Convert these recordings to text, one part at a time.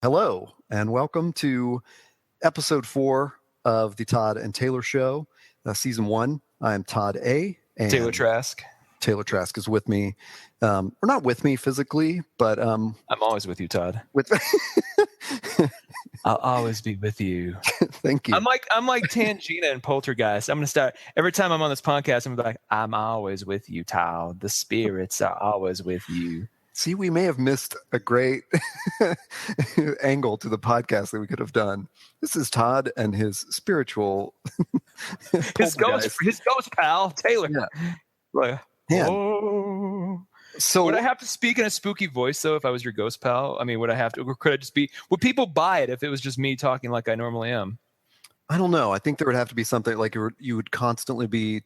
Hello, and welcome to episode 4 of the Todd and Taylor Show, season 1. I am Todd A. And Taylor Trask. Taylor Trask is with me. Or not with me physically, but I'm always with you, Todd. I'll always be with you. Thank you. I'm like Tangina and Poltergeist. I'm gonna start every time I'm on this podcast. I'm gonna be like, I'm always with you, Todd. The spirits are always with you. See, we may have missed a great angle to the podcast that we could have done. This is Todd and his spiritual his ghost pal, Taylor. Yeah. Like, oh. So would I have to speak in a spooky voice though if I was your ghost pal? I mean, would I have to, or could I just be? Would people buy it if it was just me talking like I normally am? I don't know. I think there would have to be something like you would constantly be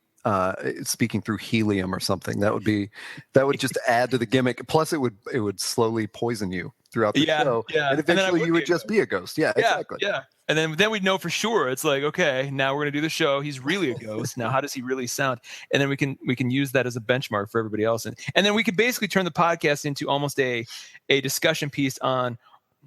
speaking through helium or something. That would just add to the gimmick. Plus, it would slowly poison you throughout the show. Yeah, and eventually you would just be a ghost. Yeah, exactly. Yeah. And then we'd know for sure. It's like, okay, now we're gonna do the show. He's really a ghost. Now, how does he really sound? And then we can use that as a benchmark for everybody else. And then we could basically turn the podcast into almost a discussion piece on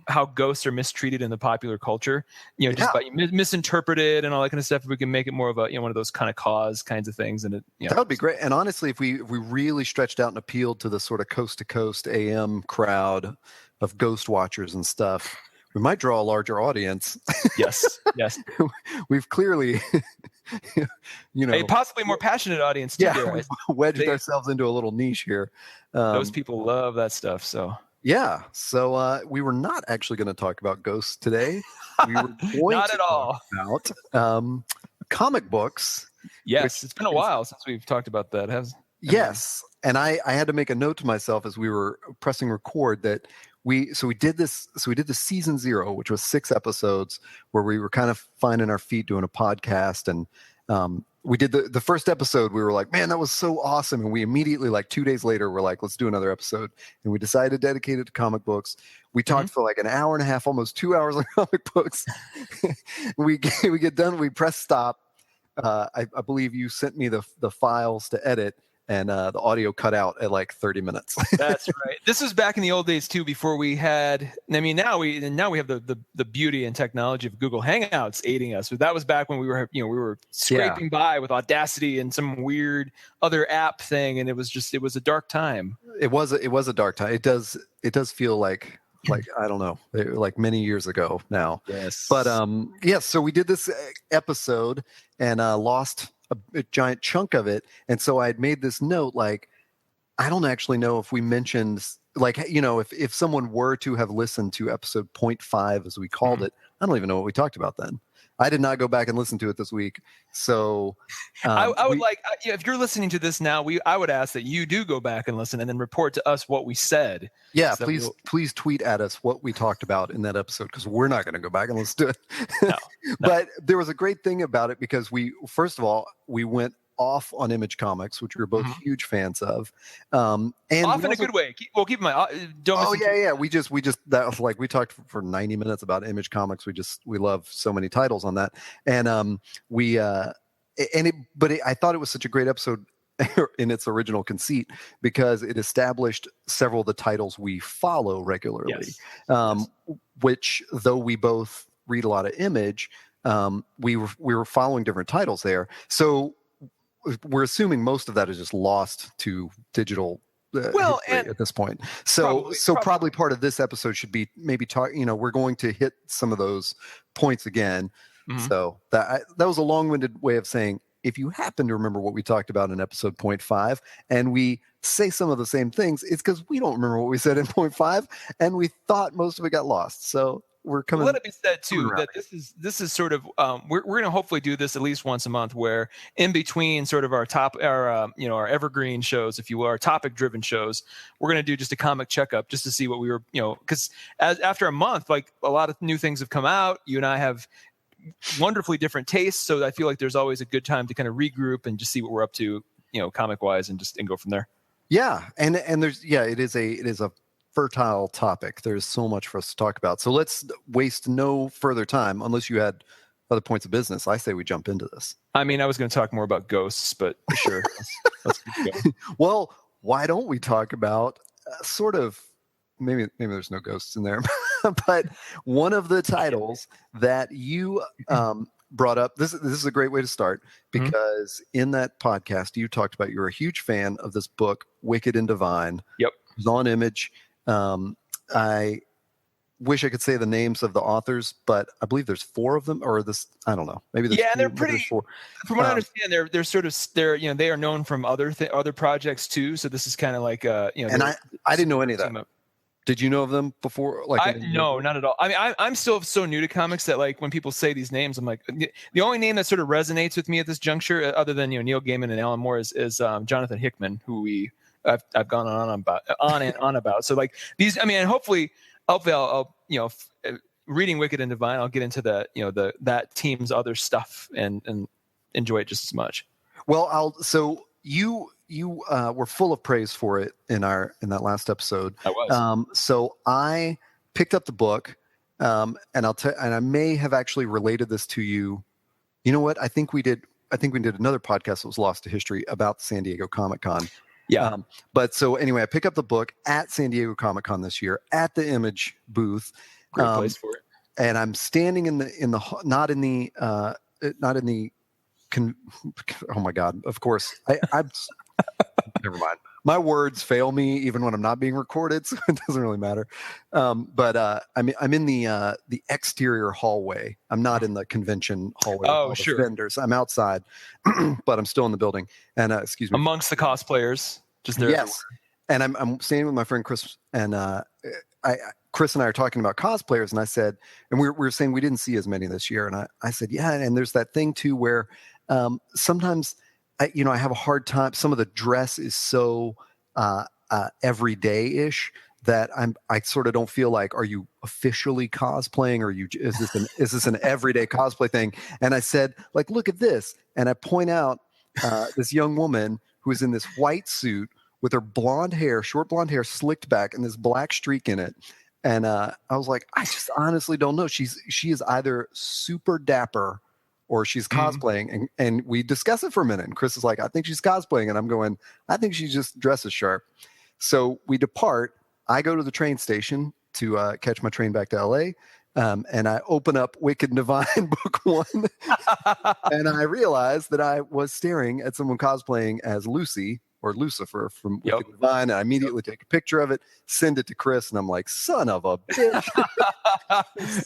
how ghosts are mistreated in the popular culture. Just by misinterpreted and all that kind of stuff. We can make it more of a one of those kind of cause kinds of things. And that would be great. And honestly, if we really stretched out and appealed to the sort of coast to coast AM crowd of ghost watchers and stuff, we might draw a larger audience. Yes. We've clearly, a possibly more passionate audience too. Yeah, we've wedged ourselves into a little niche here. Those people love that stuff. So yeah. So we were not actually going to talk about ghosts today. We were going not to at all about comic books. Yes, it's been a while since we've talked about that. Yes, and I had to make a note to myself as we were pressing record that we did this season 0, which was 6 episodes where we were kind of finding our feet doing a podcast, and we did the first episode. We were like, man, that was so awesome, and we immediately, like 2 days later, we're like, let's do another episode, and we decided to dedicate it to comic books. We talked for like an hour and a half, almost 2 hours on comic books. we get done, we press stop. I believe you sent me the files to edit. And the audio cut out at like 30 minutes. That's right. This was back in the old days too, before we had. I mean, now we have the beauty and technology of Google Hangouts aiding us. But that was back when we were scraping by with Audacity and some weird other app thing, and it was a dark time. It was a dark time. It does feel like I don't know, like many years ago now. Yes. But yes. So we did this episode and lost a giant chunk of it, and so I had made this note, like, I don't actually know if we mentioned, like, if someone were to have listened to episode 0.5 as we called it, I don't even know what we talked about then. I did not go back and listen to it this week, so I would if you're listening to this now, I would ask that you do go back and listen and then report to us what we said. Yeah, please tweet at us what we talked about in that episode, because we're not going to go back and listen to it. No. But there was a great thing about it, because we went off on Image Comics, which we were both huge fans of, and off in a good way. Keep in mind. We just that was like, we talked for 90 minutes about Image Comics. We love so many titles on that, and I thought it was such a great episode in its original conceit, because it established several of the titles we follow regularly. Yes. Which, though we both read a lot of Image, we were following different titles there. So we're assuming most of that is just lost to digital at this point. So probably part of this episode should be maybe talk. We're going to hit some of those points again. Mm-hmm. So that was a long-winded way of saying, if you happen to remember what we talked about in episode 0.5 and we say some of the same things, it's because we don't remember what we said in 0.5 and we thought most of it got lost. So we're coming. Let it be said too that this is sort of we're going to hopefully do this at least once a month, where in between sort of our evergreen shows, if you will, our topic driven shows, we're going to do just a comic checkup just to see what we were, because after a month, like, a lot of new things have come out. You and I have wonderfully different tastes, so I feel like there's always a good time to kind of regroup and just see what we're up to, comic wise, and go from there. Yeah, and there's it is a fertile topic. There's so much for us to talk about. So let's waste no further time, unless you had other points of business. I say we jump into this. I mean, I was going to talk more about ghosts, but sure. let's keep going. Well, why don't we talk about sort of, maybe there's no ghosts in there. but one of the titles that you brought up, this is a great way to start, because in that podcast you talked about you're a huge fan of this book, Wicked and Divine. Yep. It was on Image. I wish I could say the names of the authors, but I believe there's 4 of them, or I don't know. Maybe there's 2, they're pretty. 4. From what I understand, they're sort of they are known from other projects too. So this is kind of like And I didn't know any of that. Did you know of them before? No, not at all. I mean, I'm still so new to comics that like when people say these names, I'm like, the only name that sort of resonates with me at this juncture, other than Neil Gaiman and Alan Moore, is Jonathan Hickman, who I've gone on and on about. So like these, I mean, and hopefully I'll reading Wicked and Divine, I'll get into that team's other stuff and enjoy it just as much. Well, you were full of praise for it in that last episode. I was. So I picked up the book, and I may have actually related this to you. You know what? I think we did another podcast that was lost to history about San Diego Comic-Con. Yeah. But so anyway, I pick up the book at San Diego Comic-Con this year at the Image booth. Great place for it. And I'm standing not in the oh my God, of course. I'm never mind. My words fail me even when I'm not being recorded, so it doesn't really matter. But I'm in the exterior hallway. I'm not in the convention hallway. Oh, sure. The vendors. I'm outside, but I'm still in the building. And excuse me. Amongst the cosplayers, just there. Yes. Everywhere. And I'm standing with my friend Chris, and Chris and I are talking about cosplayers, and I said, and we were saying we didn't see as many this year, and I said, yeah, and there's that thing too where sometimes I have a hard time. Some of the dress is so everyday-ish that I sort of don't feel like, are you officially cosplaying, or is this an everyday cosplay thing? And I said, like, look at this, and I point out this young woman who is in this white suit with her short blonde hair slicked back, and this black streak in it. And I was like, I just honestly don't know. She is either super dapper or she's cosplaying. And we discuss it for a minute. And Chris is like, I think she's cosplaying. And I'm going, I think she just dresses sharp. So we depart. I go to the train station to catch my train back to LA. And I open up Wicked and Divine book 1. And I realized that I was staring at someone cosplaying as Lucy, or Lucifer from Wicked and Divine, and I immediately take a picture of it, send it to Chris, and I'm like, son of a bitch.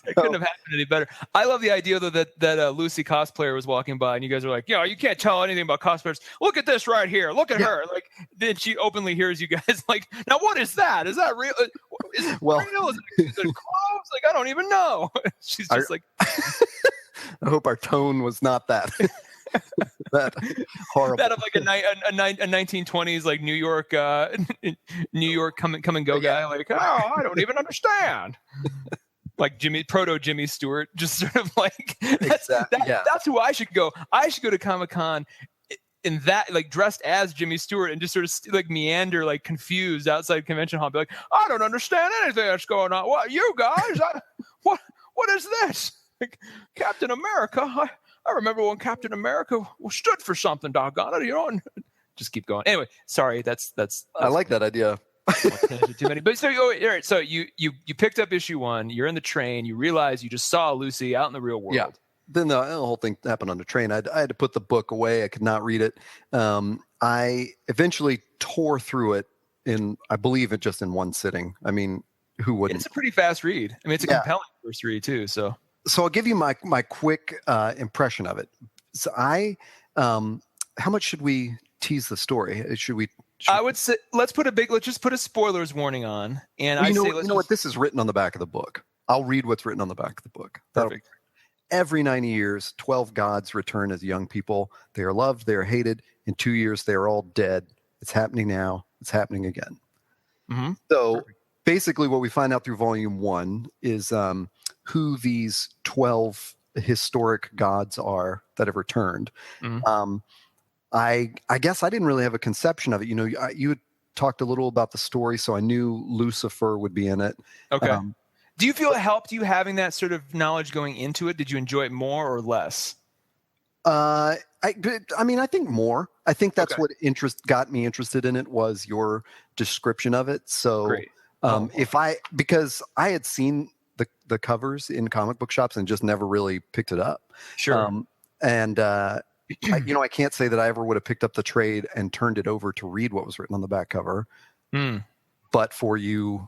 It couldn't have happened any better. I love the idea, though, that Lucy cosplayer was walking by, and you guys are like, you can't tell anything about cosplayers. Look at this right here. Look at her. Like, then she openly hears you guys like, now what is that? Is that real? Is it real? Is it clothes? Like, I don't even know. She's just like. I hope our tone was not that. That horrible. That of like a 1920s like New York come and go guy. Like, oh, I don't even understand. Like proto Jimmy Stewart, just sort of like that's who I should go. I should go to Comic-Con in that, like, dressed as Jimmy Stewart and just sort of like meander, like confused outside convention hall. Be like, I don't understand anything that's going on. What, you guys? What is this? Like, Captain America. I remember when Captain America stood for something, doggone it, and just keep going. Anyway, sorry, that's I like that idea. Too many. But so you picked up issue 1, you're in the train, you realize you just saw Lucy out in the real world. Yeah. Then the whole thing happened on the train. I had to put the book away. I could not read it. I eventually tore through it I believe just in one sitting. I mean, who wouldn't? It's a pretty fast read. I mean, it's a compelling first read too, so I'll give you my quick impression of it. So how much should we tease the story? I would say let's just put a spoilers warning on. And you know what? This is written on the back of the book. I'll read what's written on the back of the book. Perfect. Every 90 years, 12 gods return as young people. They are loved. They are hated. In 2 years, they are all dead. It's happening now. It's happening again. Mm-hmm. So basically what we find out through volume 1 is who these 12 historic gods are that have returned. Mm-hmm. I guess I didn't really have a conception of it. You had talked a little about the story, so I knew Lucifer would be in it. Okay. Do you feel it helped you having that sort of knowledge going into it? Did you enjoy it more or less? I think more. I think that's what got me interested in it was your description of it. So great. because I had seen the covers in comic book shops and just never really picked it up. Sure. I can't say that I ever would have picked up the trade and turned it over to read what was written on the back cover, but for you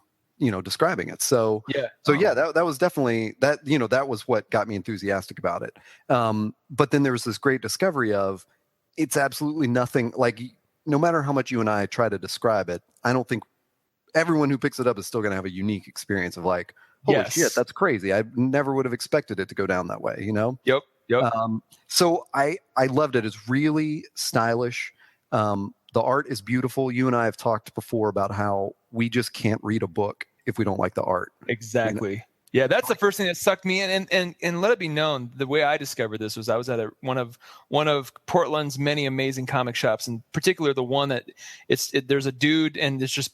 describing it. So that was definitely that. That was what got me enthusiastic about it. But then there was this great discovery of it's absolutely nothing like. No matter how much you and I try to describe it, I don't think everyone who picks it up is still going to have a unique experience of like, holy shit, that's crazy. I never would have expected it to go down that way, Yep. So I loved it. It's really stylish. The art is beautiful. You and I have talked before about how we just can't read a book if we don't like the art. Exactly. Yeah, that's the first thing that sucked me in. And let it be known, the way I discovered this was I was at one of Portland's many amazing comic shops, in particular the one that there's a dude, and it's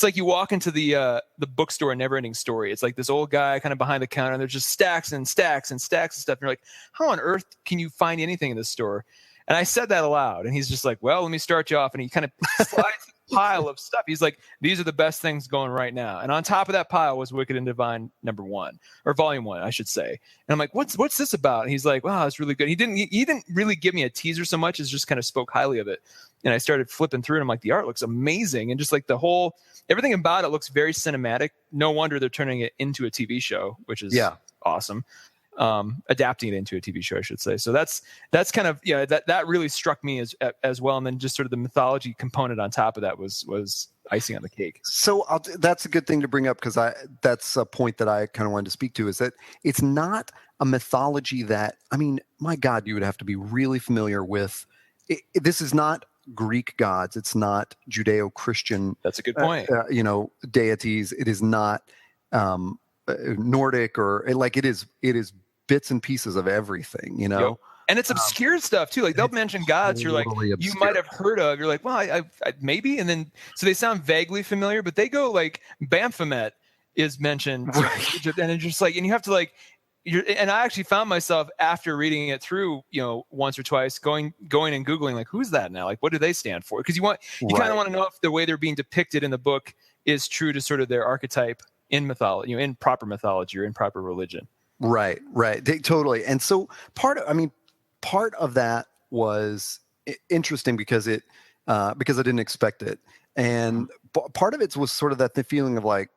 like you walk into the bookstore, Never Ending Story. It's like this old guy kind of behind the counter, and there's just stacks and stacks and stacks of stuff. And you're like, how on earth can you find anything in this store? And I said that aloud, and he's just like, well, let me start you off. And he kind of slides a pile of stuff. He's like, these are the best things going right now. And on top of that pile was Wicked and Divine #1, or Volume 1, I should say. And I'm like, what's this about? And he's like, wow, it's really good. He didn't really give me a teaser so much as just kind of spoke highly of it. And I started flipping through it. I'm like, the art looks amazing. And just like everything about it looks very cinematic. No wonder they're turning it into a TV show, which is awesome. Adapting it into a TV show, I should say. So that's kind of, that really struck me as well. And then just sort of the mythology component on top of that was icing on the cake. So that's a good thing to bring up, because that's a point that I kind of wanted to speak to, is that it's not a mythology that, I mean, my God, you would have to be really familiar with. This is not Greek gods. It's not Judeo-Christian. That's a good point. Deities. It is not Nordic, or like it is bits and pieces of everything. Yep. And it's obscure stuff too. Like they'll mention gods you're like, obscure. You might have heard of. You're like, well, I maybe. And then so they sound vaguely familiar, but they go like Baphomet is mentioned, right. And it's just like, and you have to like. And I actually found myself after reading it through, once or twice, going and Googling, like, who's that now? Like, what do they stand for? Because you kind of want to know if the way they're being depicted in the book is true to sort of their archetype in mythology, in proper mythology or in proper religion. Right. Totally. And so part of that was interesting because I didn't expect it. And part of it was sort of the feeling of like,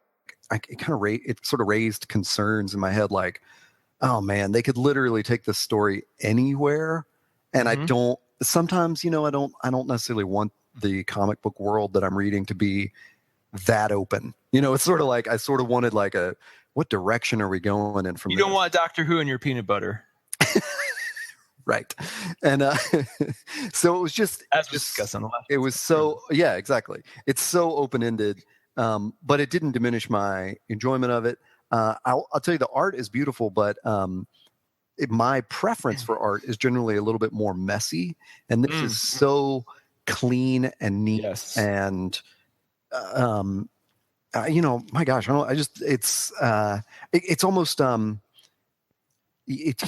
it sort of raised concerns in my head, like, oh man, they could literally take this story anywhere. And I don't necessarily want the comic book world that I'm reading to be that open. It's sort of like, I sort of wanted like what direction are we going in from You don't want Doctor Who in your peanut butter. Right. And so it was just, as we discussed on the last. It was so, yeah, exactly. It's so open-ended, but it didn't diminish my enjoyment of it. I'll tell you, the art is beautiful, but my preference for art is generally a little bit more messy, and this is so clean and neat. Yes. And my gosh, it's almost it's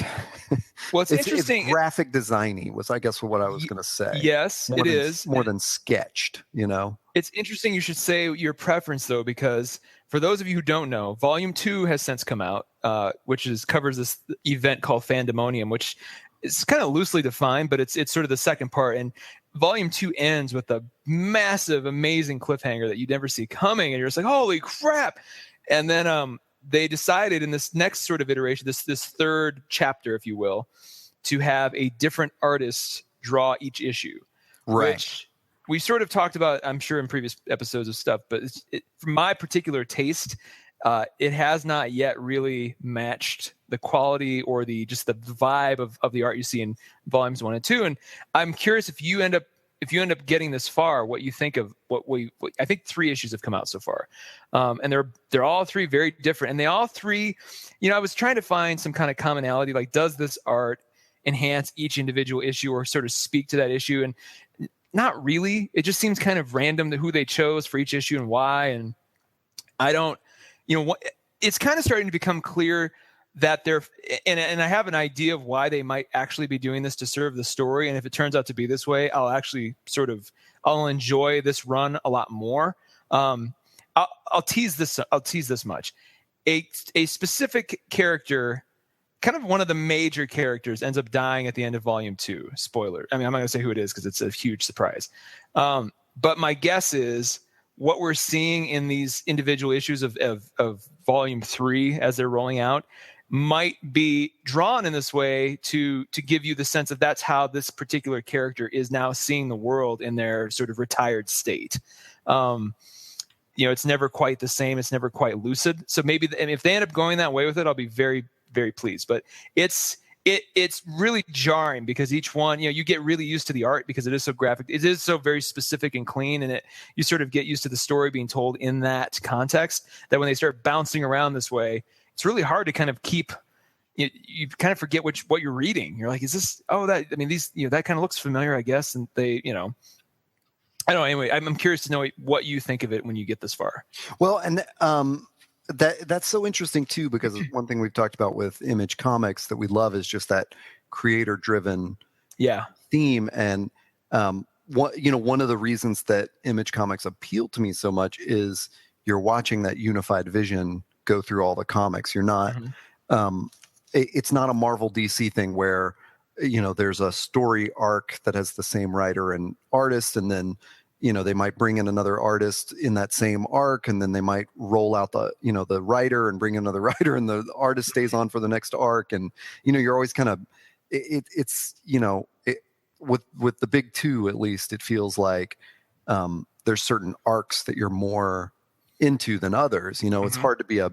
interesting. It's graphic designy was, I guess, what I was going to say. Yes, it is more than sketched. It's interesting you should say your preference, though, because for those of you who don't know, Volume 2 has since come out, which covers this event called Fandemonium, which is kind of loosely defined, but it's sort of the second part. And Volume 2 ends with a massive, amazing cliffhanger that you never see coming, and you're just like, holy crap! And then they decided in this next sort of iteration, this third chapter, if you will, to have a different artist draw each issue. Right. Which we sort of talked about, I'm sure, in previous episodes of stuff, but for my particular taste, it has not yet really matched the quality or the vibe of the art you see in volumes 1 and 2. And I'm curious if you end up getting this far, what you think of I think 3 issues have come out so far. And they're all 3 very different. And they all 3, I was trying to find some kind of commonality, like, does this art enhance each individual issue or sort of speak to that issue? And not really. It just seems kind of random who they chose for each issue and why. And I don't, it's kind of starting to become clear that they're, and I have an idea of why they might actually be doing this to serve the story. And if it turns out to be this way, I'll actually I'll enjoy this run a lot more. I'll tease this much. a specific character, kind of one of the major characters, ends up dying at the end of volume 2. Spoiler. I mean, I'm not going to say who it is because it's a huge surprise. But my guess is what we're seeing in these individual issues of volume 3 as they're rolling out might be drawn in this way to give you the sense of that's how this particular character is now seeing the world in their sort of retired state. It's never quite the same. It's never quite lucid. So maybe, and if they end up going that way with it, I'll be very, very pleased. But it's really jarring because each one, you get really used to the art because it is so graphic. It is so very specific and clean, and you sort of get used to the story being told in that context, that when they start bouncing around this way, it's really hard to kind of keep. You kind of forget what you're reading. You're like, is this? Oh, that. I mean, these. That kind of looks familiar, I guess. And they, I don't know. Anyway, I'm curious to know what you think of it when you get this far. Well, and that's so interesting too, because one thing we've talked about with Image Comics that we love is just that creator-driven theme. And one of the reasons that Image Comics appealed to me so much is you're watching that unified vision go through all the comics. You're not. It's not a Marvel DC thing where there's a story arc that has the same writer and artist, and then they might bring in another artist in that same arc, and then they might roll out the writer and bring in another writer, and the artist stays on for the next arc. And you're always kind of with the big two, at least it feels like there's certain arcs that you're more into than others. It's hard to be a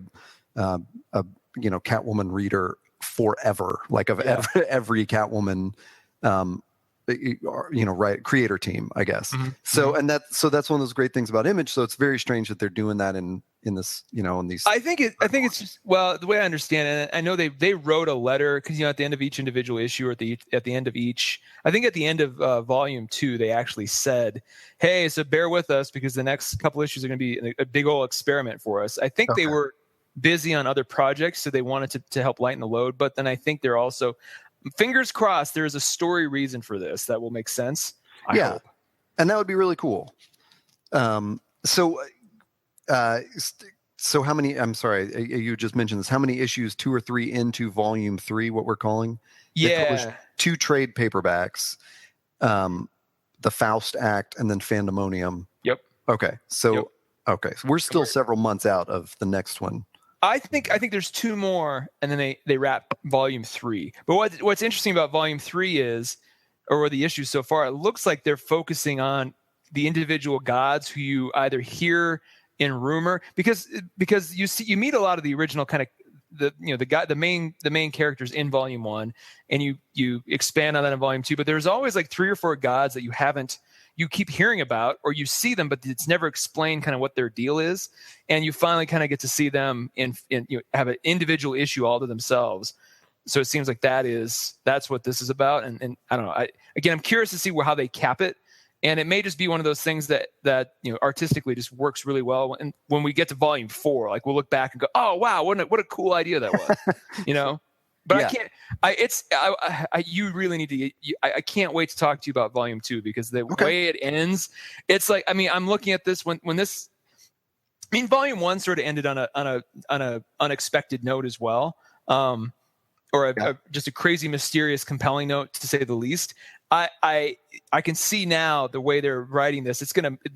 Catwoman reader forever, like of every Catwoman creator team, I guess. So that's one of those great things about Image. So it's very strange that they're doing that in this, in these. I think it's just, well, the way I understand it, I know they wrote a letter because at the end of each individual issue, or at the end of each, I think at the end of volume 2, they actually said, hey, so bear with us because the next couple issues are going to be a big old experiment for us. I think they were busy on other projects, so they wanted to help lighten the load. But then I think they're also, fingers crossed, there is a story reason for this that will make sense. I hope. And that would be really cool. So how many? I'm sorry, you just mentioned this. How many issues? 2 or 3 into volume 3? What we're calling? They published 2 trade paperbacks, the Faust Act, and then Fandemonium. Yep. Okay. So we're still several months out of the next one. I think there's 2 more, and then they wrap volume 3. But what's interesting about volume 3 is, or the issues so far, it looks like they're focusing on the individual gods who you either hear in rumor, because you meet a lot of the original kind of the main characters in volume 1, and you expand on that in volume 2. But there's always like 3 or 4 gods that you keep hearing about, or you see them, but it's never explained kind of what their deal is. And you finally kind of get to see them in have an individual issue all to themselves. So it seems like that's what this is about. And I don't know. I'm curious to see how they cap it. And it may just be one of those things that artistically just works really well. And when we get to volume 4, like we'll look back and go, oh wow, what a cool idea that was, But I can't. You really need to. I can't wait to talk to you about volume 2, because the way it ends, it's like, I'm looking at this when this. Volume 1 sort of ended on a unexpected note as well, or just a crazy, mysterious, compelling note, to say the least. I can see now the way they're writing this. The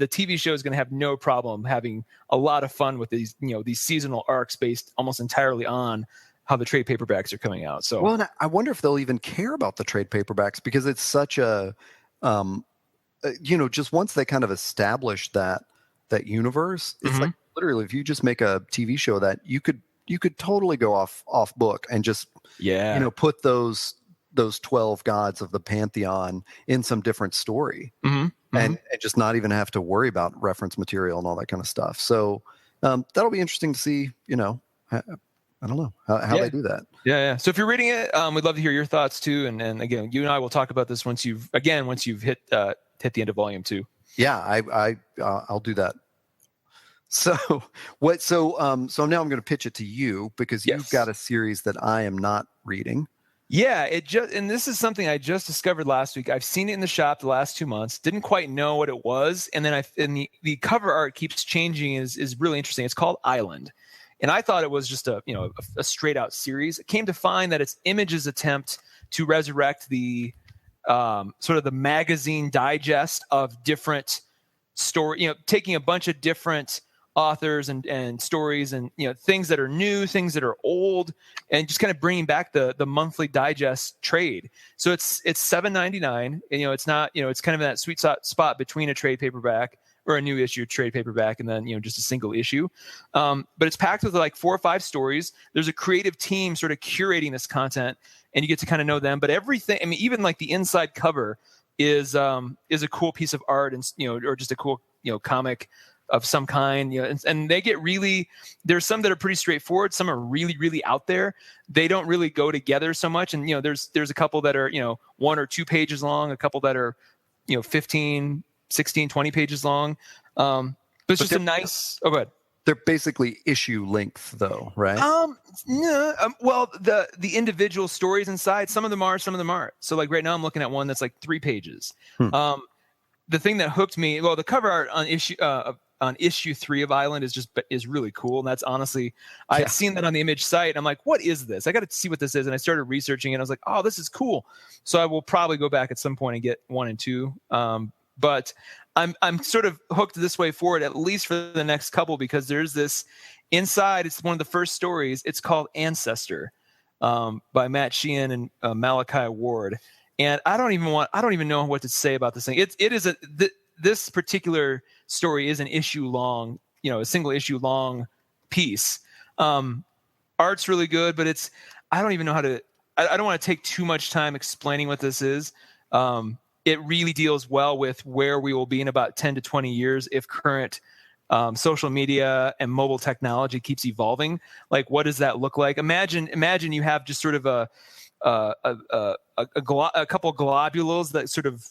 TV show is gonna have no problem having a lot of fun with these seasonal arcs based almost entirely on how the trade paperbacks are coming out. So, well, and I wonder if they'll even care about the trade paperbacks, because it's such a, just once they kind of establish that universe, it's like literally, if you just make a TV show that you could totally go off book and just put those 12 gods of the pantheon in some different story, and just not even have to worry about reference material and all that kind of stuff. So that'll be interesting to see. I don't know how they do that. Yeah. So if you're reading it, we'd love to hear your thoughts too. And again, you and I will talk about this once you've hit the end of volume 2. Yeah, I'll do that. So what? So now I'm going to pitch it to you, because you've got a series that I am not reading. Yeah, and this is something I just discovered last week. I've seen it in the shop the last 2 months. Didn't quite know what it was, and then the cover art keeps changing. Is really interesting. It's called Island. and I thought it was just a straight out series. It came to find that it's Image's attempt to resurrect the sort of the magazine digest of different story, taking a bunch of different authors and stories and things that are new, things that are old, and just kind of bringing back the monthly digest trade. So it's $7.99. It's not, it's kind of in that sweet spot between a trade paperback or a new issue trade paperback and then just a single issue. But it's packed with like 4 or 5 stories. There's a creative team sort of curating this content, and you get to kind of know them. But everything, I mean, even like the inside cover is a cool piece of art, and or just a cool comic of some kind, and they get really, there's some that are pretty straightforward. Some are really, really out there. They don't really go together so much. And, there's a couple that are, 1 or 2 pages long, a couple that are, 15, 16, 20 pages long. But it's just a nice, go ahead. They're basically issue length though, right? No, well, the individual stories inside, some of them are, some of them aren't. So like right now I'm looking at one that's like 3 pages. The thing that hooked me, well, the cover art on issue 3 of Island is really cool. And that's honestly, I had seen that on the Image site. And I'm like, what is this? I got to see what this is. And I started researching it. And I was like, oh, this is cool. So I will probably go back at some point and get 1 and 2. But I'm sort of hooked this way forward, at least for the next couple, because there's this inside. It's one of the first stories. It's called Ancestor by Matt Sheehan and Malachi Ward. And I don't even know what to say about this thing. This particular story is an issue long, a single issue long piece. Art's really good, but I don't even know how to, I don't want to take too much time explaining what this is. It really deals well with where we will be in about 10 to 20 years if current social media and mobile technology keeps evolving. Like, what does that look like? Imagine you have just sort of a couple globules that sort of,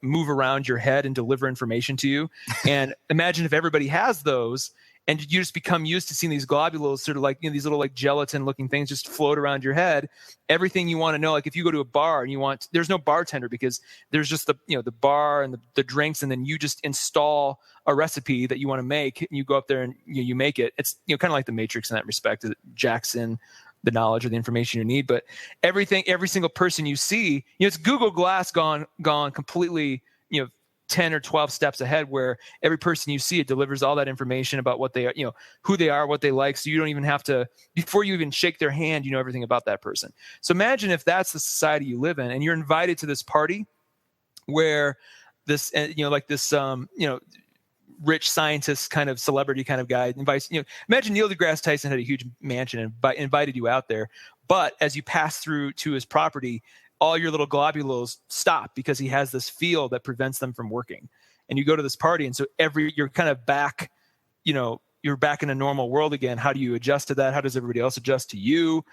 move around your head and deliver information to you. And imagine if everybody has those, and you just become used to seeing these globules sort of like, these little like gelatin looking things just float around your head. Everything you want to know, like if you go to a bar and there's no bartender because there's just the bar and the drinks, and then you just install a recipe that you want to make and you go up there and you make it. It's, kind of like the Matrix in that respect. It jacks in the knowledge or the information you need, but every single person you see, it's Google Glass gone completely, 10 or 12 steps ahead, where every person you see, it delivers all that information about what they are, who they are, what they like. So you don't even have to, before you even shake their hand, you know everything about that person. So imagine if that's the society you live in, and you're invited to this party where this, rich scientist kind of celebrity kind of guy invites, imagine Neil deGrasse Tyson had a huge mansion and invited you out there. But as you pass through to his property, all your little globules stop because he has this field that prevents them from working. And you go to this party, and so you're kind of back, you're back in a normal world again. How do you adjust to that? How does everybody else adjust to you?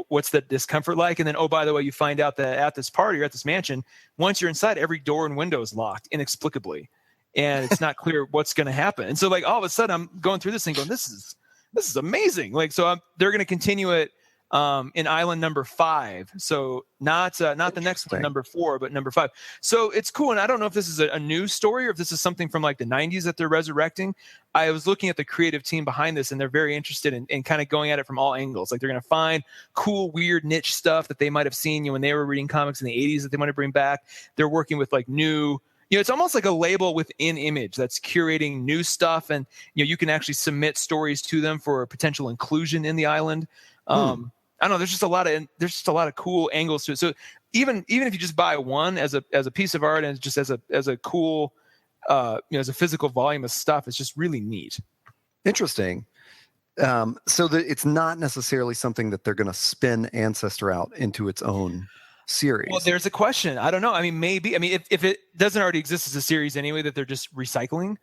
What's the discomfort like? And then, oh, by the way, you find out that at this party or at this mansion, once you're inside, every door and window is locked inexplicably. And it's not clear what's going to happen. And so like all of a sudden I'm going through this thing going, this is amazing. Like, so they're going to continue it in Island number 5. So not the next one, number 4, but number 5. So it's cool. And I don't know if this is a new story or if this is something from like the 90s that they're resurrecting. I was looking at the creative team behind this, and they're very interested in kind of going at it from all angles. Like they're going to find cool, weird niche stuff that they might have seen, when they were reading comics in the 80s that they want to bring back. They're working with like new, it's almost like a label within Image that's curating new stuff, and you can actually submit stories to them for potential inclusion in the Island. I don't know. There's just a lot of cool angles to it. So even if you just buy one as a piece of art and just as a cool, as a physical volume of stuff, it's just really neat. Interesting. So that it's not necessarily something that they're going to spin Ancestor out into its own series. Well, there's a question. I don't know. I mean, maybe. I mean, if it doesn't already exist as a series anyway, that they're just recycling.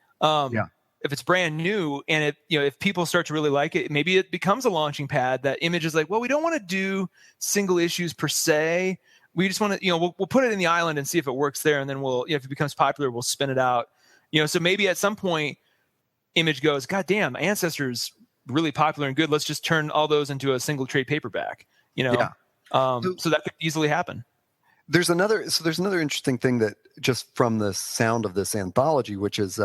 If it's brand new and if people start to really like it, maybe it becomes a launching pad that Image is like, well, we don't want to do single issues per se. We just want to, we'll put it in the Island and see if it works there. And then if it becomes popular, we'll spin it out. So maybe at some point Image goes, God damn, Ancestor's really popular and good. Let's just turn all those into a single trade paperback, so that could easily happen. There's another interesting thing that just from the sound of this anthology, which is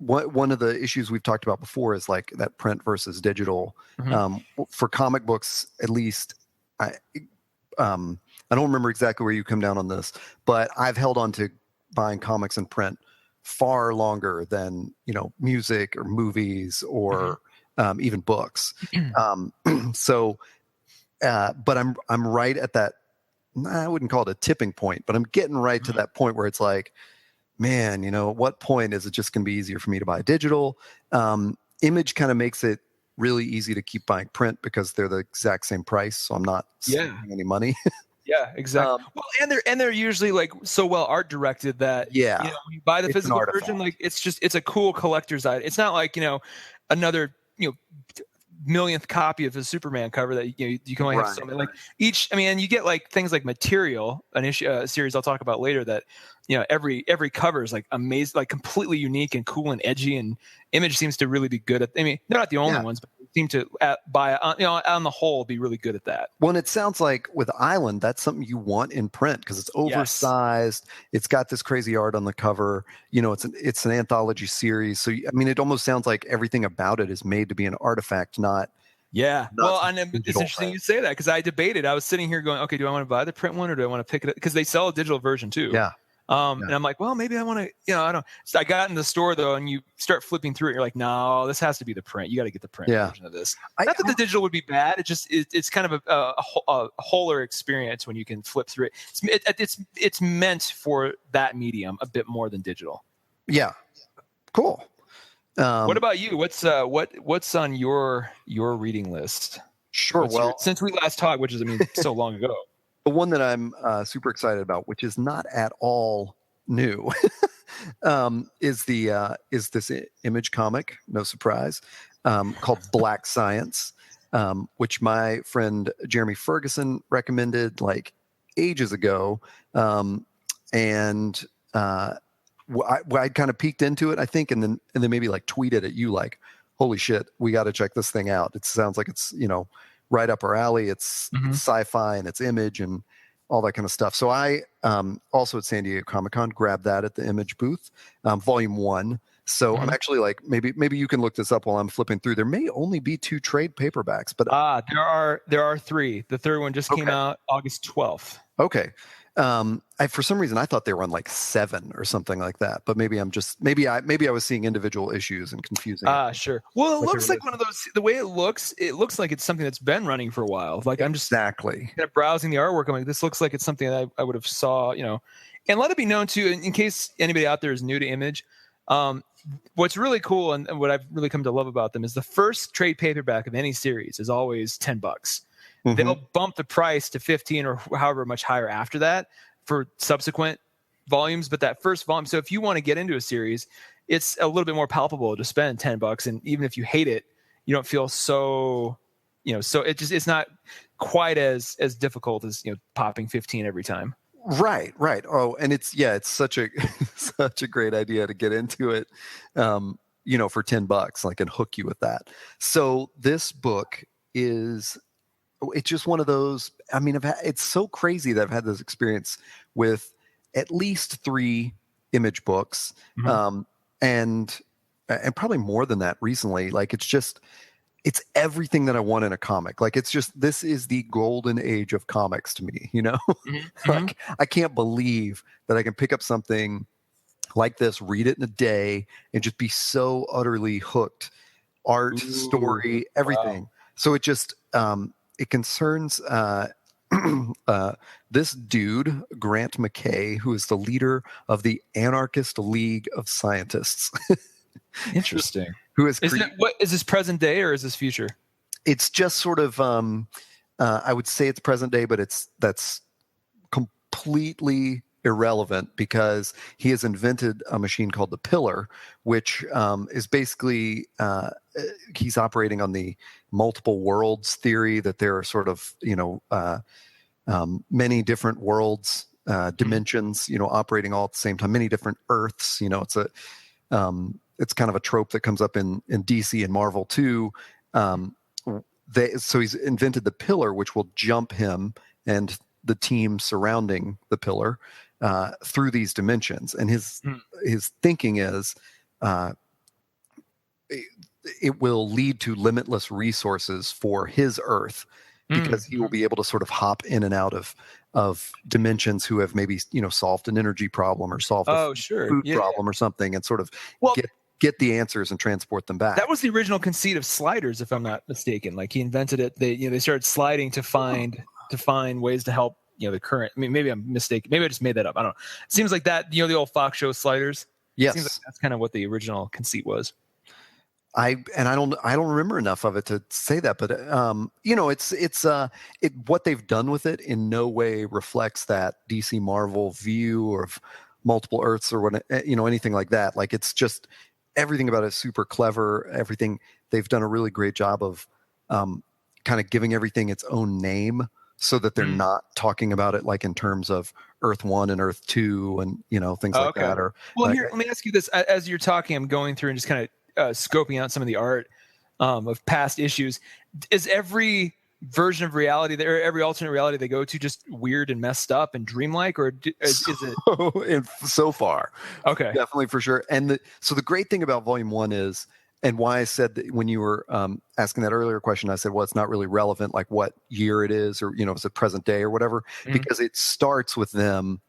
one of the issues we've talked about before is like that print versus digital. For comic books, at least, I don't remember exactly where you come down on this, but I've held on to buying comics in print far longer than music or movies or even books. So, but I'm right at that. I wouldn't call it a tipping point, but I'm getting right to that point where it's like, man, at what point is it just going to be easier for me to buy digital? Image kind of makes it really easy to keep buying print because they're the exact same price, so I'm not saving any money. Yeah, exactly. Well, and they're usually like so well art directed that when you buy the physical version, like it's a cool collector's item. It's not like another millionth copy of a Superman cover that you can only have so many. Like each, I mean, and you get like things like Material, an issue, a series I'll talk about later that every cover is like amazing, like completely unique and cool and edgy. And Image seems to really be good at. I mean, they're not the only ones, but they seem to on the whole be really good at that. Well, and it sounds like with Island, that's something you want in print because it's oversized. Yes. It's got this crazy art on the cover. It's an anthology series. So I mean, it almost sounds like everything about it is made to be an artifact, not. Yeah. Well, and it's interesting you say that because I debated. I was sitting here going, okay, do I want to buy the print one or do I want to pick it up? Because they sell a digital version too. Yeah. And I'm like, well, maybe I want to, I don't. So I got in the store though, and you start flipping through it. You're like, no, this has to be the print. You got to get the print version of this. Not that the digital would be bad. It's kind of a wholer experience when you can flip through it. It's meant for that medium a bit more than digital. Yeah. Cool. What about you? What's on your reading list? Sure. Since we last talked, which is so long ago. The one that I'm super excited about, which is not at all new, is this Image comic, no surprise, called Black Science, which my friend Jeremy Ferguson recommended like ages ago, and I kind of peeked into it, I think, and then maybe like tweeted at you like, "Holy shit, we got to check this thing out! It sounds like it's right up our alley. It's sci-fi and it's Image and all that kind of stuff." So I also at San Diego Comic-Con grabbed that at the Image booth, volume 1. So I'm actually like, maybe you can look this up while I'm flipping through. There may only be 2 trade paperbacks, but there are 3. The third one just came out August 12th. Okay. For some reason I thought they were on like 7 or something like that, but maybe I was seeing individual issues and confusing. Sure. Well, it looks like one of those. The way it looks like it's something that's been running for a while. Like I'm just kind of browsing the artwork. I'm like, this looks like it's something that I would have saw. And let it be known too, in case anybody out there is new to Image. What's really cool and what I've really come to love about them is the first trade paperback of any series is always $10. They'll bump the price to 15 or however much higher after that for subsequent volumes. But that first volume, so if you want to get into a series, it's a little bit more palpable to spend $10. And even if you hate it, you don't feel so, so it's not quite as difficult as, popping 15 every time. Right. Oh, and it's such a, such a great idea to get into it, for $10, like, and hook you with that. So this book it's just one of those. I mean, it's so crazy that I've had this experience with at least 3 Image books, and probably more than that recently. Like it's everything that I want in a comic. Like this is the golden age of comics to me. Like I can't believe that I can pick up something like this, read it in a day, and just be so utterly hooked. Art, story, everything. Wow. So it just it concerns this dude, Grant McKay, who is the leader of the Anarchist League of Scientists. Interesting. Who is what is this present day or is this future? It's just sort of I would say it's present day, but that's completely irrelevant because he has invented a machine called the Pillar, which is basically he's operating on the multiple worlds theory, that there are sort of many different worlds, dimensions, operating all at the same time, many different Earths. It's kind of a trope that comes up in DC and Marvel too. So he's invented the Pillar, which will jump him and the team surrounding the Pillar through these dimensions. And his thinking is it will lead to limitless resources for his Earth, because he will be able to sort of hop in and out of dimensions who have maybe, solved an energy problem or solved a food problem or something, and sort of get the answers and transport them back. That was the original conceit of sliders, if I'm not mistaken. Like, he invented it. They started sliding to find ways to help the current. I mean, maybe I'm mistaken. Maybe I just made that up. I don't know. It seems like that. The old Fox show sliders. Yes, seems like that's kind of what the original conceit was. I don't remember enough of it to say that, but what they've done with it in no way reflects that DC Marvel view of multiple Earths or what, anything like that. Like, it's just, everything about it is super clever. Everything, they've done a really great job of kind of giving everything its own name, so that they're not talking about it like in terms of Earth 1 and Earth 2 and things like that. Or here, let me ask you this: as you're talking, I'm going through and just kind of scoping out some of the art of past issues. Is every version of reality there, every alternate reality they go to, just weird and messed up and dreamlike, or is it so far? Okay, definitely, for sure. And so the great thing about Volume 1 is, and why I said that when you were asking that earlier question, I said, well, it's not really relevant, like what year it is, or is it present day or whatever, because it starts with them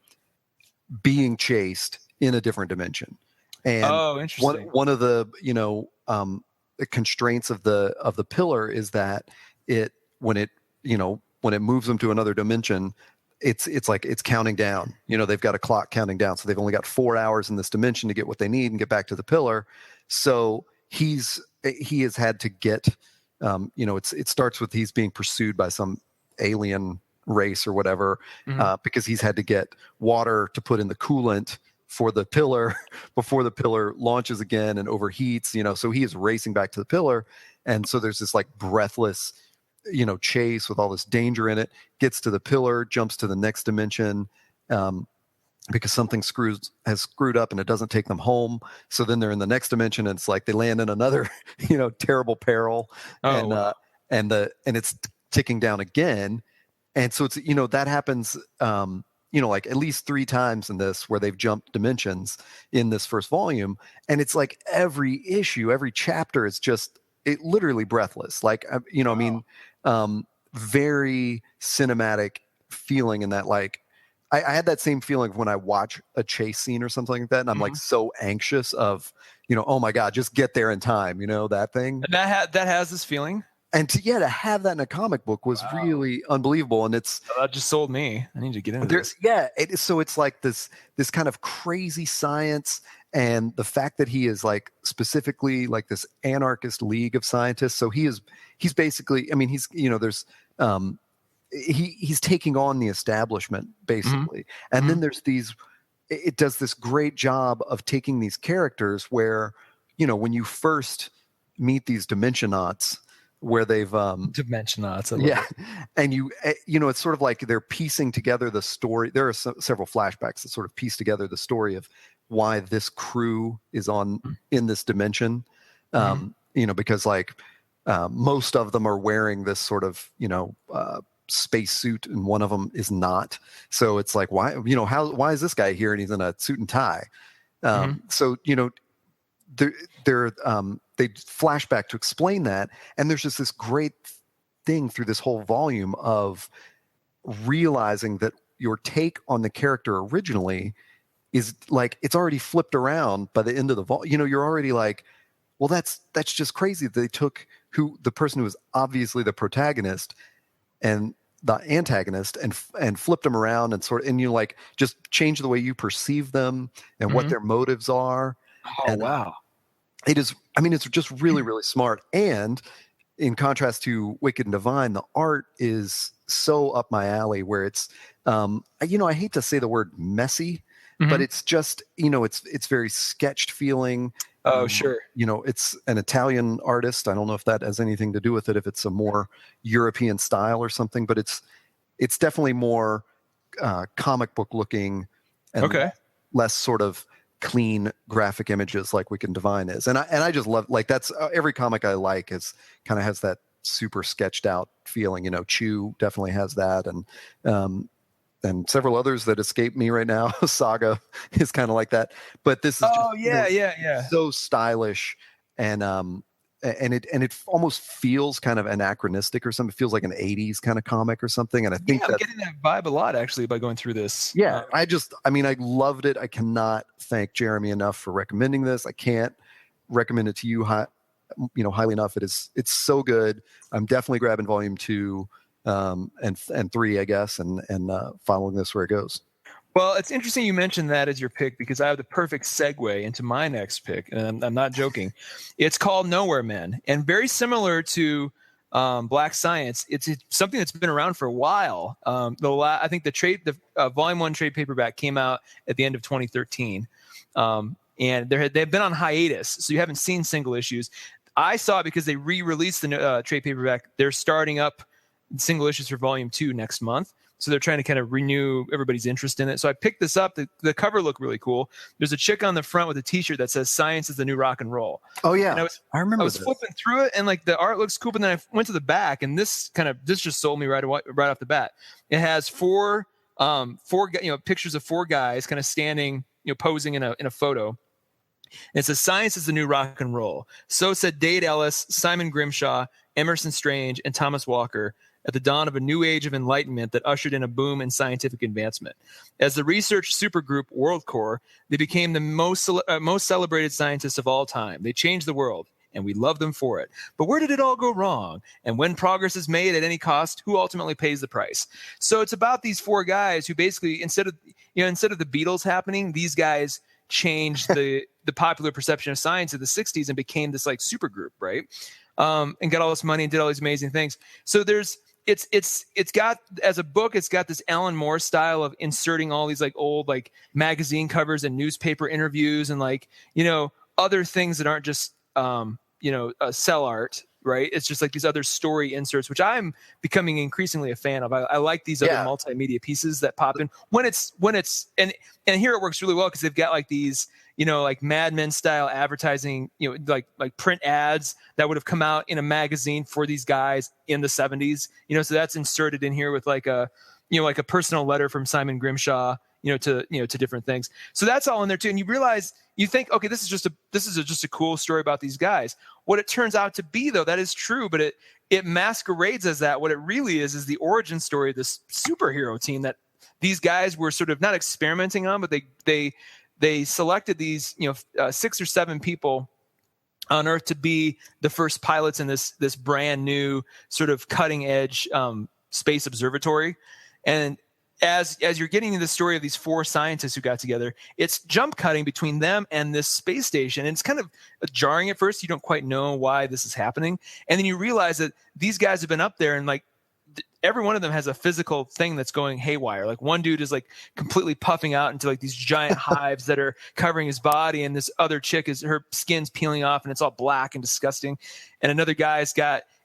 being chased in a different dimension. And interesting. One of the the constraints of the pillar is that when it moves them to another dimension, it's like it's counting down. They've got a clock counting down, so they've only got 4 hours in this dimension to get what they need and get back to the pillar. So he has had to get it starts with he's being pursued by some alien race or whatever, because he's had to get water to put in the coolant for the pillar before the pillar launches again and overheats, so he is racing back to the pillar. And so there's this like breathless, chase with all this danger in it, gets to the pillar, jumps to the next dimension, because something has screwed up and it doesn't take them home. So then they're in the next dimension and it's like they land in another, terrible peril. And it's ticking down again. And so it's, that happens, like at least 3 times in this, where they've jumped dimensions in this first volume. And it's like every issue, every chapter is just, it literally breathless. Like, very cinematic feeling in that, like, I had that same feeling when I watch a chase scene or something like that. And I'm like so anxious of, oh my God, just get there in time, that thing. And that has this feeling. And to have that in a comic book was really unbelievable. And that just sold me. I need to get into this. Yeah. So it's like this kind of crazy science. And the fact that he is like specifically like this anarchist league of scientists. So he's basically, he's, there's, he's taking on the establishment basically. And then there's it does this great job of taking these characters where, when you first meet these Dimensionauts, where they've Dimensionauts, and it's sort of like they're piecing together the story. There are several flashbacks that sort of piece together the story of why this crew is in this dimension, because like most of them are wearing this sort of space suit, and one of them is not. So it's like, why is this guy here and he's in a suit and tie? So they flash back to explain that, and there's just this great thing through this whole volume of realizing that your take on the character originally is like, it's already flipped around by the end of the volume. You're already like, well, that's just crazy that they took the person who was obviously the protagonist and the antagonist and flipped them around and like just change the way you perceive them and what their motives are. Wow. It is, it's just really, really smart. And in contrast to Wicked and Divine, the art is so up my alley, where it's, I hate to say the word messy, but it's just, it's very sketched feeling. Sure. It's an Italian artist. I don't know if that has anything to do with it, if it's a more European style or something, but it's definitely more comic book looking and less sort of clean graphic images like Wicked and Divine is. And I just love, like, that's every comic I like is kind of has that super sketched out feeling. Chew definitely has that, and several others that escape me right now. Saga is kind of like that, but this is so stylish and and it almost feels kind of anachronistic or something. It feels like an 80s kind of comic or something. And I think I'm getting that vibe a lot actually by going through this. Yeah, I loved it. I cannot thank Jeremy enough for recommending this. I can't recommend it to you highly enough. It's so good. I'm definitely grabbing volume 2 and 3, I guess, and following this where it goes. Well, it's interesting you mentioned that as your pick, because I have the perfect segue into my next pick, and I'm not joking. It's called Nowhere Men, and very similar to Black Science. It's something that's been around for a while. I think the volume 1 trade paperback came out at the end of 2013, and they've been on hiatus, so you haven't seen single issues. I saw it because they re-released the trade paperback. They're starting up single issues for volume 2 next month. So they're trying to kind of renew everybody's interest in it. So I picked this up. The cover looked really cool. There's a chick on the front with a T-shirt that says "Science is the new rock and roll." Oh yeah, and I remember. I was flipping through it, and like the art looks cool. But then I went to the back, and this just sold me right off the bat. It has four pictures of 4 guys kind of standing, posing in a photo. And it says "Science is the new rock and roll." So said Dade Ellis, Simon Grimshaw, Emerson Strange, and Thomas Walker at the dawn of a new age of enlightenment that ushered in a boom in scientific advancement. As the research supergroup WorldCore, they became the most celebrated scientists of all time. They changed the world, and we love them for it. But where did it all go wrong? And when progress is made at any cost, who ultimately pays the price? So it's about these 4 guys who basically, instead of the Beatles happening, these guys changed the popular perception of science in the 60s and became this like supergroup, right? And got all this money and did all these amazing things. So it's got, as a book, it's got this Alan Moore style of inserting all these like old like magazine covers and newspaper interviews and like, other things that aren't just, cell art, right? It's just like these other story inserts, which I'm becoming increasingly a fan of. I like these other multimedia pieces that pop in when it's, and here it works really well because they've got like these, like Mad Men style advertising, like print ads that would have come out in a magazine for these guys in the 70s, so that's inserted in here with like a personal letter from Simon Grimshaw, to different things. So that's all in there too. And you realize, you think, okay, this is just a cool story about these guys. What it turns out to be, though, that is true, but it masquerades as that. What it really is the origin story of this superhero team that these guys were sort of not experimenting on, but they selected these 6 or 7 people on Earth to be the first pilots in this brand new sort of cutting edge space observatory. And as you're getting into the story of these 4 scientists who got together, it's jump cutting between them and this space station. And it's kind of jarring at first. You don't quite know why this is happening. And then you realize that these guys have been up there and like every one of them has a physical thing that's going haywire. Like one dude is like completely puffing out into like these giant hives that are covering his body. And this other chick her skin's peeling off and it's all black and disgusting. And another guy's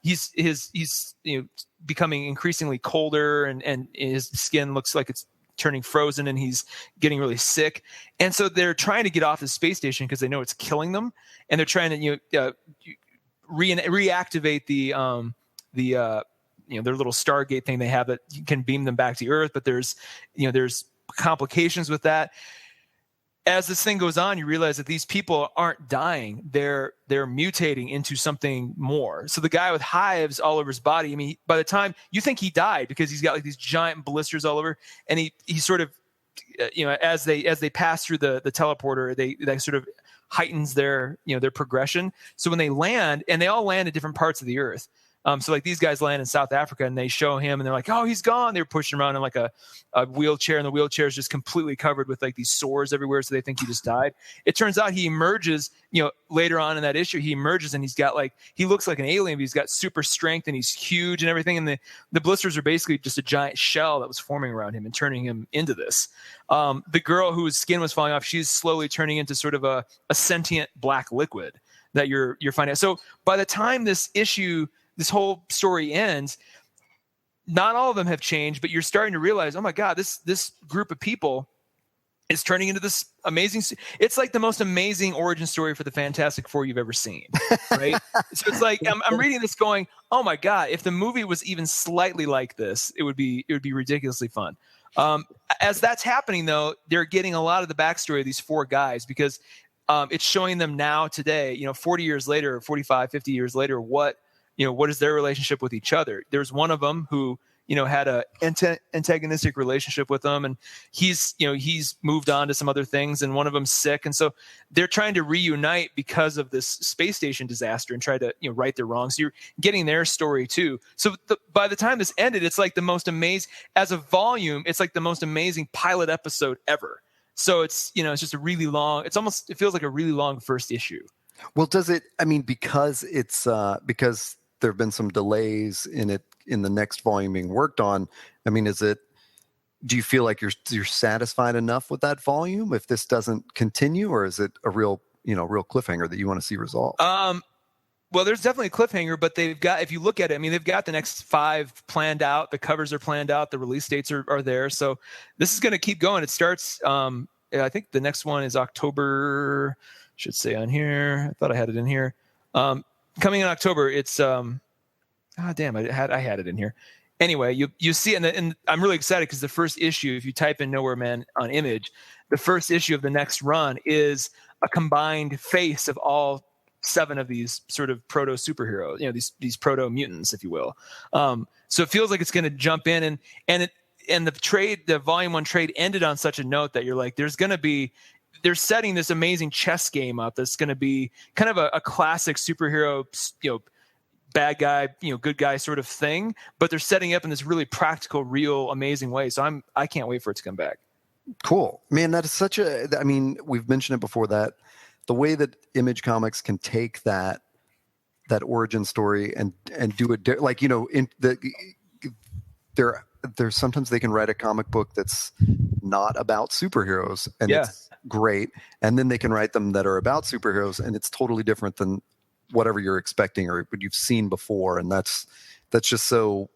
he's becoming increasingly colder and his skin looks like it's turning frozen and he's getting really sick. And so they're trying to get off the space station because they know it's killing them. And they're trying to, reactivate their little Stargate thing they have that can beam them back to Earth. But there's complications with that. As this thing goes on, you realize that these people aren't dying. They're mutating into something more. So the guy with hives all over his body, I mean, by the time you think he died because he's got like these giant blisters all over, and he sort of, as they pass through the teleporter, they sort of heightens their progression. So when they land, and they all land at different parts of the Earth. So like these guys land in South Africa and they show him and they're like, oh, he's gone. They're pushing around in like a wheelchair, and the wheelchair is just completely covered with like these sores everywhere. So they think he just died. It turns out he emerges, later on in that issue, he emerges and he looks like an alien, but he's got super strength and he's huge and everything. And the blisters are basically just a giant shell that was forming around him and turning him into this. The girl whose skin was falling off, she's slowly turning into sort of a sentient black liquid that you're finding out. So by the time this whole story ends, not all of them have changed, but you're starting to realize, oh my God, this group of people is turning into this amazing. It's like the most amazing origin story for the Fantastic Four you've ever seen, right? So it's like I'm reading this, going, oh my God, if the movie was even slightly like this, it would be ridiculously fun. As that's happening, though, they're getting a lot of the backstory of these 4 guys because it's showing them now today, 40 years later, 45, 50 years later, what is their relationship with each other. There's one of them who, had a antagonistic relationship with them, and he's moved on to some other things, and one of them's sick. And so they're trying to reunite because of this space station disaster and try to, right their wrongs. So you're getting their story too. So by the time this ended, it's like the most amazing, as a volume, it's like the most amazing pilot episode ever. So it's, it's just a really long, it feels like a really long first issue. Well, does it, because it's, because there have been some delays in it, in the next volume being worked on, do you feel like you're satisfied enough with that volume if this doesn't continue, or is it a real cliffhanger that you want to see resolved? Well, there's definitely a cliffhanger, but they've got, if you look at it, they've got the next 5 planned out. The covers are planned out. The release dates are there. So this is going to keep going. It starts, I think the next one is October, should say on here. I thought I had it in here. Coming in October, it's, I had it in here. Anyway, you see, and I'm really excited because the first issue, if you type in Nowhere Man on Image, the first issue of the next run is a combined face of all 7 of these sort of proto superheroes, these proto mutants, if you will. So it feels like it's going to jump in, and the volume 1 trade ended on such a note that you're like, they're setting this amazing chess game up that's going to be kind of a classic superhero, bad guy, good guy sort of thing, but they're setting up in this really practical, real, amazing way. So I can't wait for it to come back. Cool, man. That is such we've mentioned it before, that the way that Image Comics can take that origin story and do it there's sometimes they can write a comic book that's not about superheroes, and it's great, and then they can write them that are about superheroes, and it's totally different than whatever you're expecting or what you've seen before. And that's just so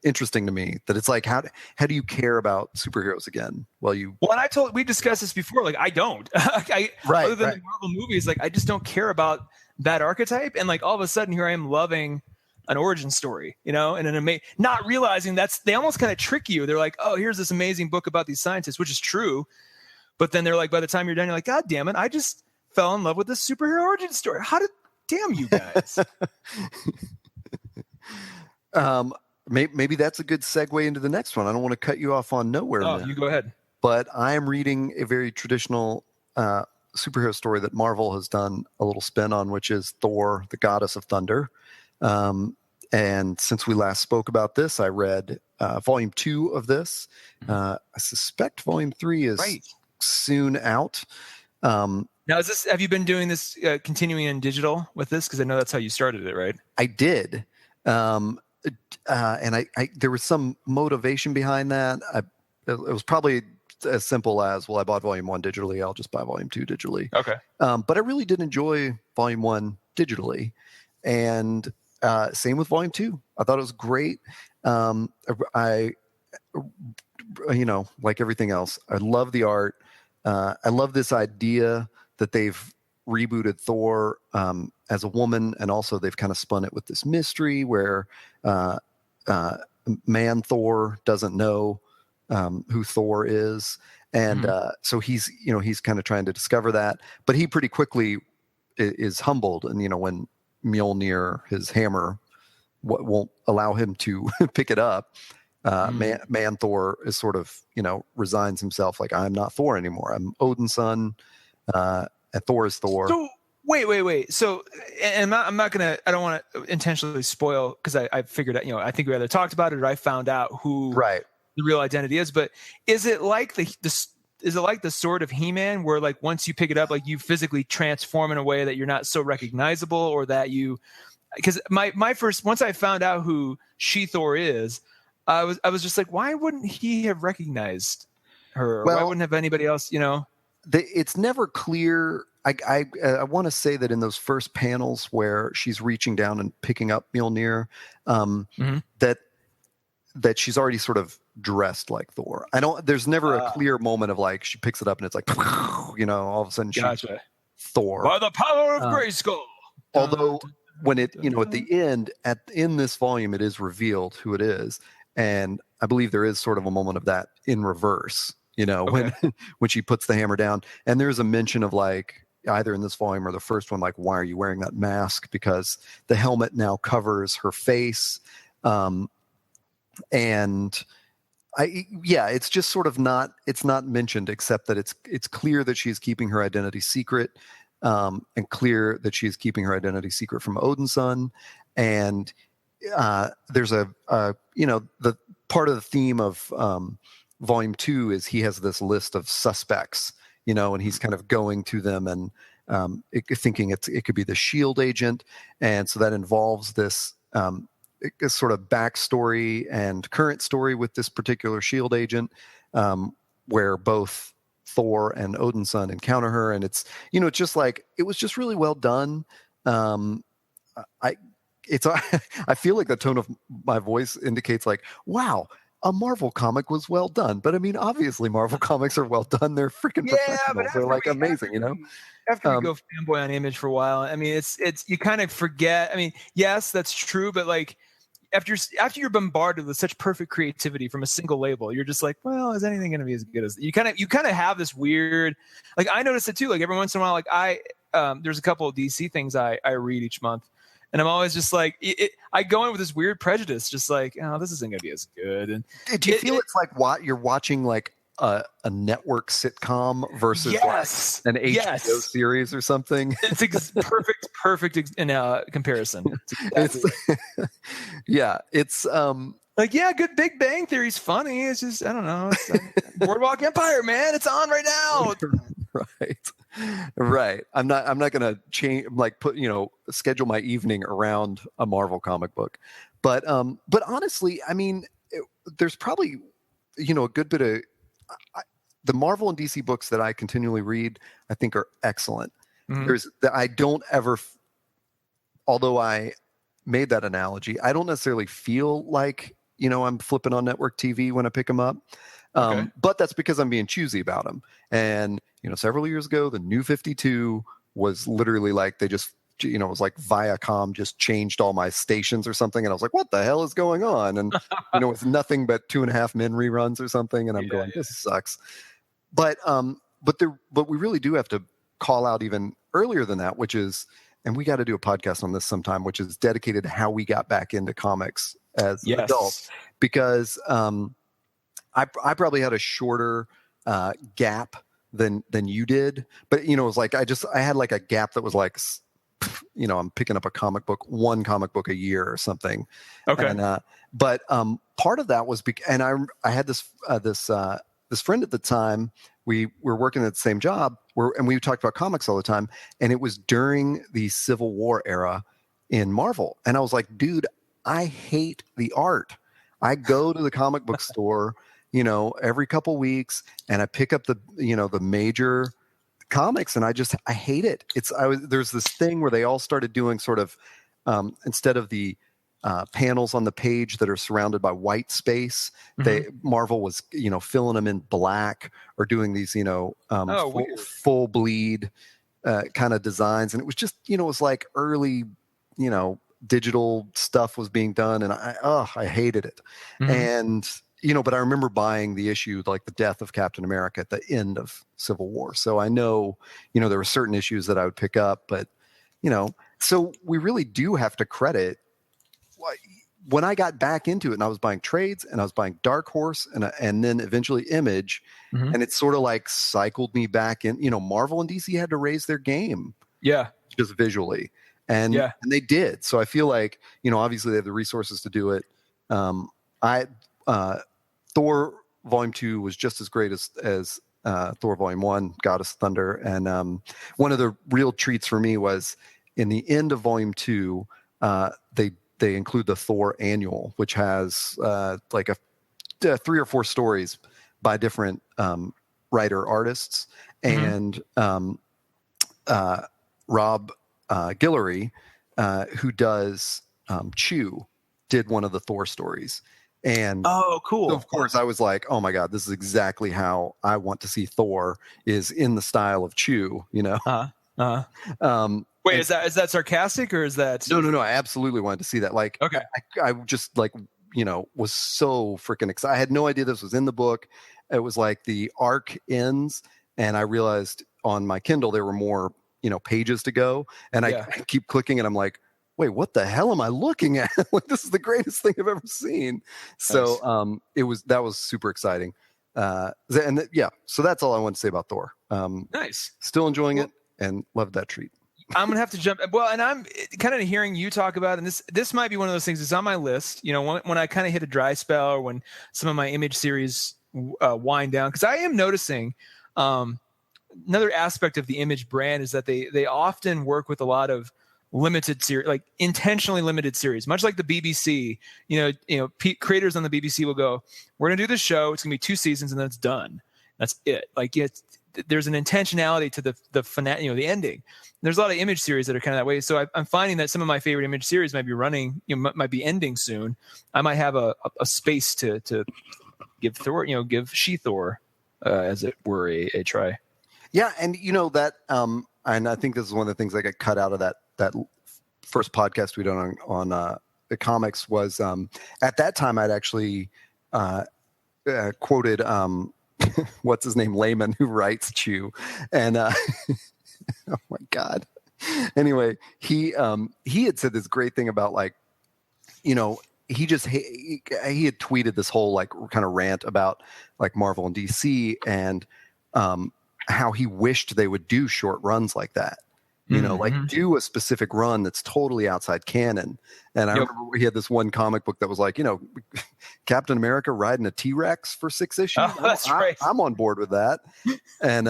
interesting to me, that it's like, how do you care about superheroes again? And we discussed this before. Like, I don't, other than the Marvel movies, like, I just don't care about that archetype. And like, all of a sudden here I am loving an origin story, and not realizing they almost kind of trick you. They're like, oh, here's this amazing book about these scientists, which is true. But then they're like, by the time you're done, you're like, God damn it, I just fell in love with this superhero origin story. Damn you guys. Maybe that's a good segue into the next one. I don't want to cut you off on Nowhere Man. You go ahead. But I am reading a very traditional superhero story that Marvel has done a little spin on, which is Thor, the Goddess of Thunder. And since we last spoke about this, I read volume 2 of this. I suspect volume 3 is soon out. Now, have you been doing this, continuing in digital with this? Because I know that's how you started it, right? I did. And there was some motivation behind that. It was probably as simple as, well, I bought volume 1 digitally, I'll just buy volume 2 digitally. Okay. But I really did enjoy volume 1 digitally. And same with volume 2. I thought it was great. I like everything else, I love the art. I love this idea that they've rebooted Thor as a woman, and also they've kind of spun it with this mystery where man Thor doesn't know who Thor is, and so he's kind of trying to discover that, but he pretty quickly is humbled, and when Mjolnir, his hammer, won't allow him to pick it up. Man Thor is sort of, resigns himself, like, I'm not Thor anymore. I'm Odin's son. And Thor is Thor. So wait. So, and I'm not gonna. I don't want to intentionally spoil, because I figured out. I think we either talked about it or I found out who the real identity is. But is it like the sword of He-Man, where like once you pick it up, like you physically transform in a way that you're not so recognizable, or that you? Because my first, once I found out who She-Thor is, I was just like, why wouldn't he have recognized her? Why wouldn't have anybody else? It's never clear. I want to say that in those first panels where she's reaching down and picking up Mjolnir, that she's already sort of dressed like Thor. There's never a clear moment of like she picks it up and it's like, all of a sudden she's Thor. By the power of Grayskull. Although when it, at the end, in this volume, it is revealed who it is. And I believe there is sort of a moment of that in reverse, when she puts the hammer down. And there's a mention of like, either in this volume or the first one, like, why are you wearing that mask? Because the helmet now covers her face. And it's just sort of it's not mentioned, except that it's clear that she's keeping her identity secret, and clear that she's keeping her identity secret from Odinson. And there's the part of the theme of volume 2 is he has this list of suspects, and he's kind of going to them and thinking it could be the SHIELD agent. And so that involves this sort of backstory and current story with this particular SHIELD agent, where both Thor and Odinson encounter her. And it's, it's just like, it was just really well done. I feel like the tone of my voice indicates like, wow, a Marvel comic was well done. But I mean, obviously Marvel comics are well done. They're freaking professional. They're like amazing, After we go fanboy on Image for a while, I mean, it's you kind of forget. I mean, yes, that's true, but like after you're bombarded with such perfect creativity from a single label, you're just like, well, is anything going to be as good as you kind of have this weird, like, I notice it too. Like every once in a while, like there's a couple of DC things I read each month. And I'm always just like, I go in with this weird prejudice, just like, oh, this isn't going to be as good. And do you feel it's like you're watching like a network sitcom versus like an HBO series or something? It's perfect in comparison. It's like, good Big Bang Theory's funny. It's just, I don't know. It's Boardwalk Empire, man. It's on right now. Right. I'm not going to change, like schedule my evening around a Marvel comic book. But honestly, I mean, there's probably, a good bit of the Marvel and DC books that I continually read, I think are excellent. Mm-hmm. I don't ever, although I made that analogy, I don't necessarily feel like, I'm flipping on network TV when I pick them up. But that's because I'm being choosy about them. And, several years ago, the New 52 was literally like, they just, it was like Viacom just changed all my stations or something. And I was like, what the hell is going on? And, it's nothing but 2.5 Men reruns or something. And I'm going, this sucks. But we really do have to call out even earlier than that, which is, and we got to do a podcast on this sometime, which is dedicated to how we got back into comics as adults, because, I probably had a shorter gap than you did, but it was like I had like a gap that was like, I'm picking up one comic book a year or something. Okay. And but part of that was and I had this friend at the time. We were working at the same job and we talked about comics all the time, and it was during the Civil War era in Marvel, and I was like, dude, I hate the art. I go to the comic book store every couple weeks, and I pick up the major comics, and I hate it. There's this thing where they all started doing sort of, instead of the panels on the page that are surrounded by white space, Marvel was, filling them in black or doing these, full bleed kind of designs. And it was just, it was like early, digital stuff was being done, and I hated it. Mm-hmm. And but I remember buying the issue, like the death of Captain America at the end of Civil War. So I know, there were certain issues that I would pick up, but, so we really do have to credit when I got back into it, and I was buying trades, and I was buying Dark Horse, and then eventually Image. Mm-hmm. And it sort of like cycled me back in, Marvel and DC had to raise their game. Yeah. Just visually. And they did. So I feel like, obviously they have the resources to do it. Thor Volume 2 was just as great as Thor Volume 1, Goddess of Thunder. And one of the real treats for me was in the end of Volume 2, they include the Thor Annual, which has like 3 or 4 stories by different writer artists. Mm-hmm. And Rob Guillory, who does Chew, did one of the Thor stories. And cool. So of course I was like, oh my God, this is exactly how I want to see Thor, is in the style of Chew, Wait, is that sarcastic, or is that? No. I absolutely wanted to see that. Like, okay. I just like, was so freaking excited. I had no idea this was in the book. It was like the arc ends, and I realized on my Kindle there were more pages to go, and I keep clicking, and I'm like, wait, what the hell am I looking at? Like, this is the greatest thing I've ever seen. So that was super exciting. So that's all I want to say about Thor. Nice. Still enjoying it and loved that treat. I'm gonna have to jump. Well, and I'm kind of hearing you talk about, and this might be one of those things that's on my list. When I kind of hit a dry spell, or when some of my image series wind down, because I am noticing another aspect of the image brand is that they often work with a lot of limited series, like intentionally limited series, much like the BBC. Creators on the BBC will go, "We're gonna do this show. It's gonna be 2 seasons, and then it's done. That's it." Like there's an intentionality to the ending. There's a lot of image series that are kind of that way. So I'm finding that some of my favorite image series might be running, might be ending soon. I might have a space to give Thor, give She-Thor, as it were, a try. Yeah, and that, and I think this is one of the things that got cut out of that first podcast we done on the comics was at that time I'd actually quoted what's his name, Layman, who writes Chew, and oh my god. Anyway, he had said this great thing about, like, he had tweeted this whole like kind of rant about like Marvel and DC and how he wished they would do short runs like that. Like do a specific run that's totally outside canon. And I remember he had this one comic book that was like, Captain America riding a T-Rex for 6 issues. Oh, that's right. I'm on board with that. And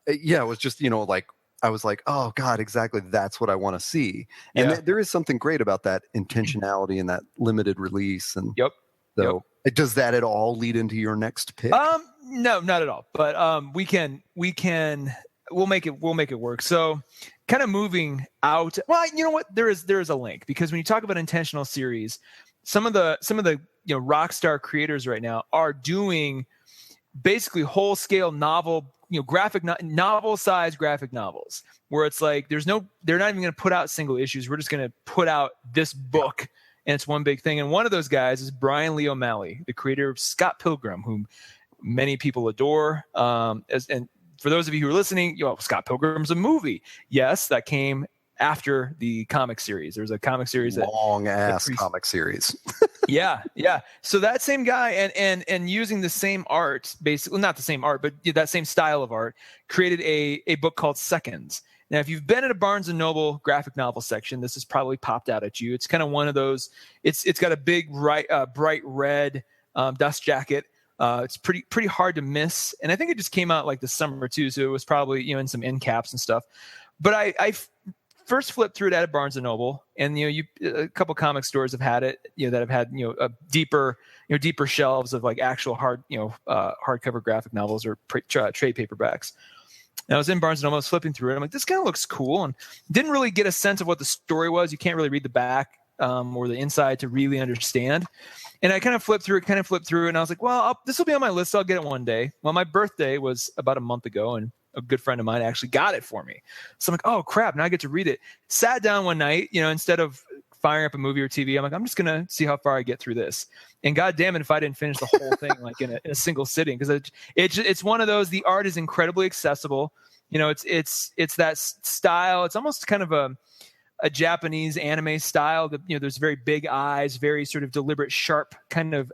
it was just, like, I was like, oh God, exactly. That's what I want to see. And there is something great about that intentionality and that limited release. And so does that at all lead into your next pick? No, not at all. But we'll make it work. So kind of moving out. Well, you know what? There is a link, because when you talk about intentional series, some of the rock star creators right now are doing basically whole scale novel, graphic novel size graphic novels, where it's like they're not even going to put out single issues. We're just going to put out this book, and it's one big thing. And one of those guys is Brian Lee O'Malley, the creator of Scott Pilgrim, whom many people adore. And for those of you who are listening, Scott Pilgrim's a movie. Yes, that came after the comic series. There's a comic series, long ass comic series. yeah. So that same guy and using the same art, basically not the same art, but that same style of art, created a book called Seconds. Now, if you've been at a Barnes & Noble graphic novel section, this has probably popped out at you. It's kind of one of those. It's got a big bright red dust jacket. It's pretty hard to miss, and I think it just came out like the summer too, so it was probably in some end caps and stuff. But I first flipped through it at Barnes & Noble, and a couple comic stores have had it, that have had a deeper shelves of like actual hardcover graphic novels or trade paperbacks. And I was in Barnes & Noble, I was flipping through it. I'm like, this kind of looks cool, and didn't really get a sense of what the story was. You can't really read the back or the inside to really understand. And I kind of flipped through it, and I was like, well, this will be on my list. I'll get it one day. Well, my birthday was about a month ago, and a good friend of mine actually got it for me. So I'm like, oh crap, now I get to read it. Sat down one night, instead of firing up a movie or TV, I'm like, I'm just going to see how far I get through this. And God damn it, if I didn't finish the whole thing like in a single sitting, because it's one of those, the art is incredibly accessible. It's that style. It's almost kind of a Japanese anime style that, there's very big eyes, very sort of deliberate, sharp kind of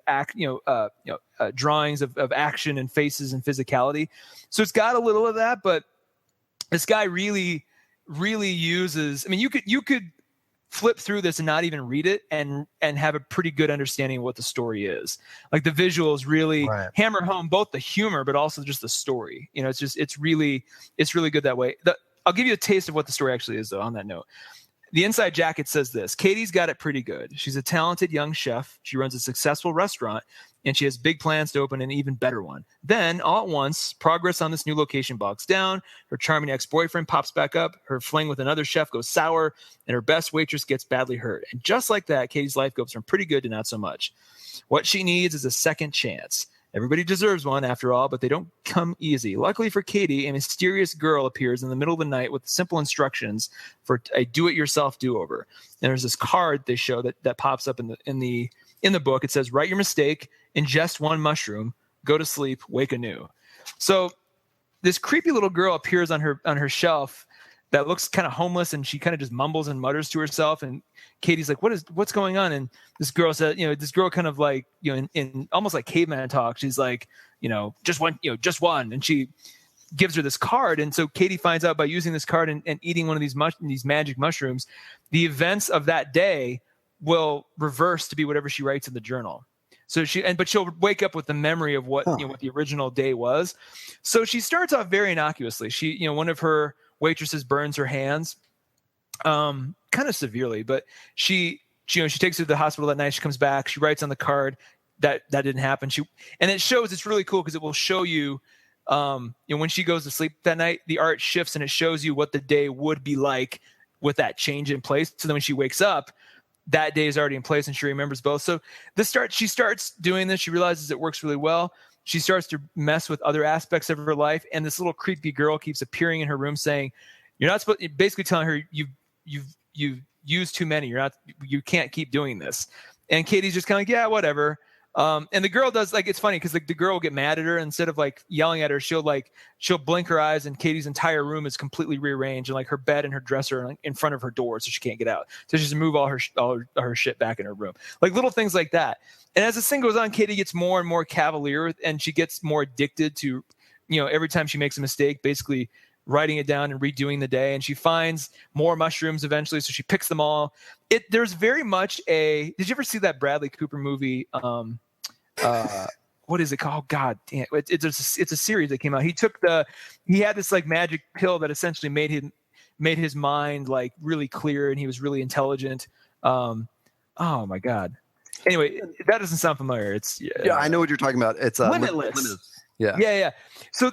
drawings of action and faces and physicality. So it's got a little of that, but this guy really, really uses, you could flip through this and not even read it and have a pretty good understanding of what the story is. Like the visuals really hammer home both the humor, but also just the story. It's really good that way. I'll give you a taste of what the story actually is though, on that note. The inside jacket says this: Katie's got it pretty good. She's a talented young chef. She runs a successful restaurant, and she has big plans to open an even better one. Then, all at once, progress on this new location bogs down. Her charming ex-boyfriend pops back up. Her fling with another chef goes sour, and her best waitress gets badly hurt. And just like that, Katie's life goes from pretty good to not so much. What she needs is a second chance. Everybody deserves one, after all, but they don't come easy. Luckily for Katie, a mysterious girl appears in the middle of the night with simple instructions for a do-it-yourself do-over. And there's this card they show that pops up in the book. It says, "Write your mistake, ingest one mushroom, go to sleep, wake anew." So this creepy little girl appears on her shelf, that looks kind of homeless, and she kind of just mumbles and mutters to herself. And Katie's like, what's going on? And this girl said, this girl kind of like, in almost like caveman talk, she's like, just one. And she gives her this card. And so Katie finds out by using this card and eating one of these magic mushrooms, the events of that day will reverse to be whatever she writes in the journal. So but she'll wake up with the memory of what the original day was. So she starts off very innocuously. She, one of her waitresses burns her hands, kind of severely, but she takes her to the hospital that night. She comes back. She writes on the card that didn't happen. And it shows, it's really cool because it will show you, when she goes to sleep that night, the art shifts and it shows you what the day would be like with that change in place. So then when she wakes up, that day is already in place and she remembers both. So she starts doing this. She realizes it works really well. She starts to mess with other aspects of her life. And this little creepy girl keeps appearing in her room saying, you're not supposed, basically telling her you've used too many. You can't keep doing this. And Katie's just kind of like, yeah, whatever. And the girl does, like, it's funny because the girl will get mad at her. Instead of like yelling at her, she'll blink her eyes and Katie's entire room is completely rearranged, and like her bed and her dresser are like in front of her door so she can't get out. So she just move all her shit back in her room. Like little things like that. And as this thing goes on, Katie gets more and more cavalier and she gets more addicted to, every time she makes a mistake, basically writing it down and redoing the day. And she finds more mushrooms eventually. So she picks them all. There's very much did you ever see that Bradley Cooper movie? What is it called? God damn. It's a series that came out. He had this like magic pill that essentially made his mind like really clear and he was really intelligent. Oh my God. Anyway, that doesn't sound familiar. Yeah, I know what you're talking about. It's Limitless. Yeah. So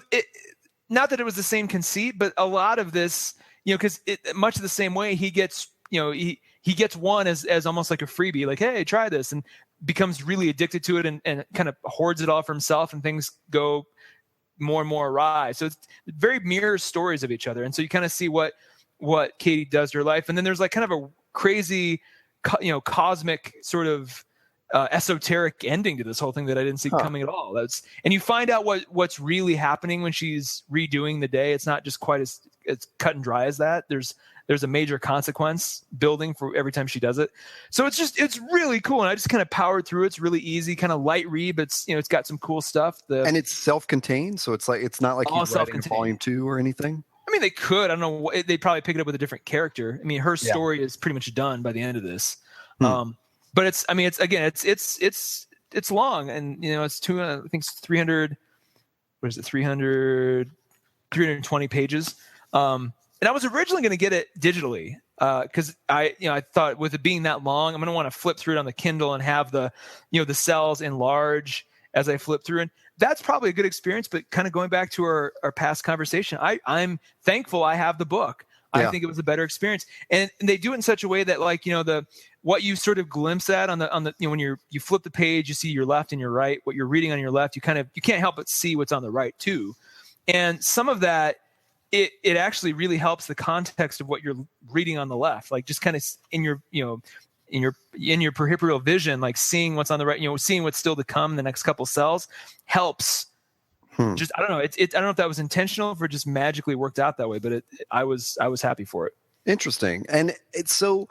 not that it was the same conceit, but a lot of this, because much of the same way he gets, he gets one as almost like a freebie, like, hey, try this, and becomes really addicted to it and kind of hoards it all for himself, and things go more and more awry. So it's very mirror stories of each other. And so you kind of see what Katie does to her life. And then there's like kind of a crazy, cosmic sort of esoteric ending to this whole thing that I didn't see coming at all. And you find out what's really happening when she's redoing the day. It's not just quite as cut and dry as that. There's a major consequence building for every time she does it. So it's really cool. And I just kind of powered through. It's really easy, kind of light read, but it's got some cool stuff. And it's self-contained. So it's not like he's writing volume 2 or anything. I mean, they could, I don't know. They'd probably pick it up with a different character. I mean, her story is pretty much done by the end of this. But it's long, and it's I think it's 300. What is it? 320 pages. And I was originally going to get it digitally because I thought with it being that long, I'm going to want to flip through it on the Kindle and have the cells enlarge as I flip through. And that's probably a good experience. But kind of going back to our past conversation, I'm thankful I have the book. I think it was a better experience, and they do it in such a way that what you sort of glimpse at on the when you flip the page, you see your left and your right. What you're reading on your left, you can't help but see what's on the right too. And some of that, it actually really helps the context of what you're reading on the left, like just kind of in your peripheral vision, like seeing what's on the right, seeing what's still to come in the next couple cells helps. Just I don't know. I don't know if that was intentional, if it just magically worked out that way, but I was happy for it. Interesting. And it's so,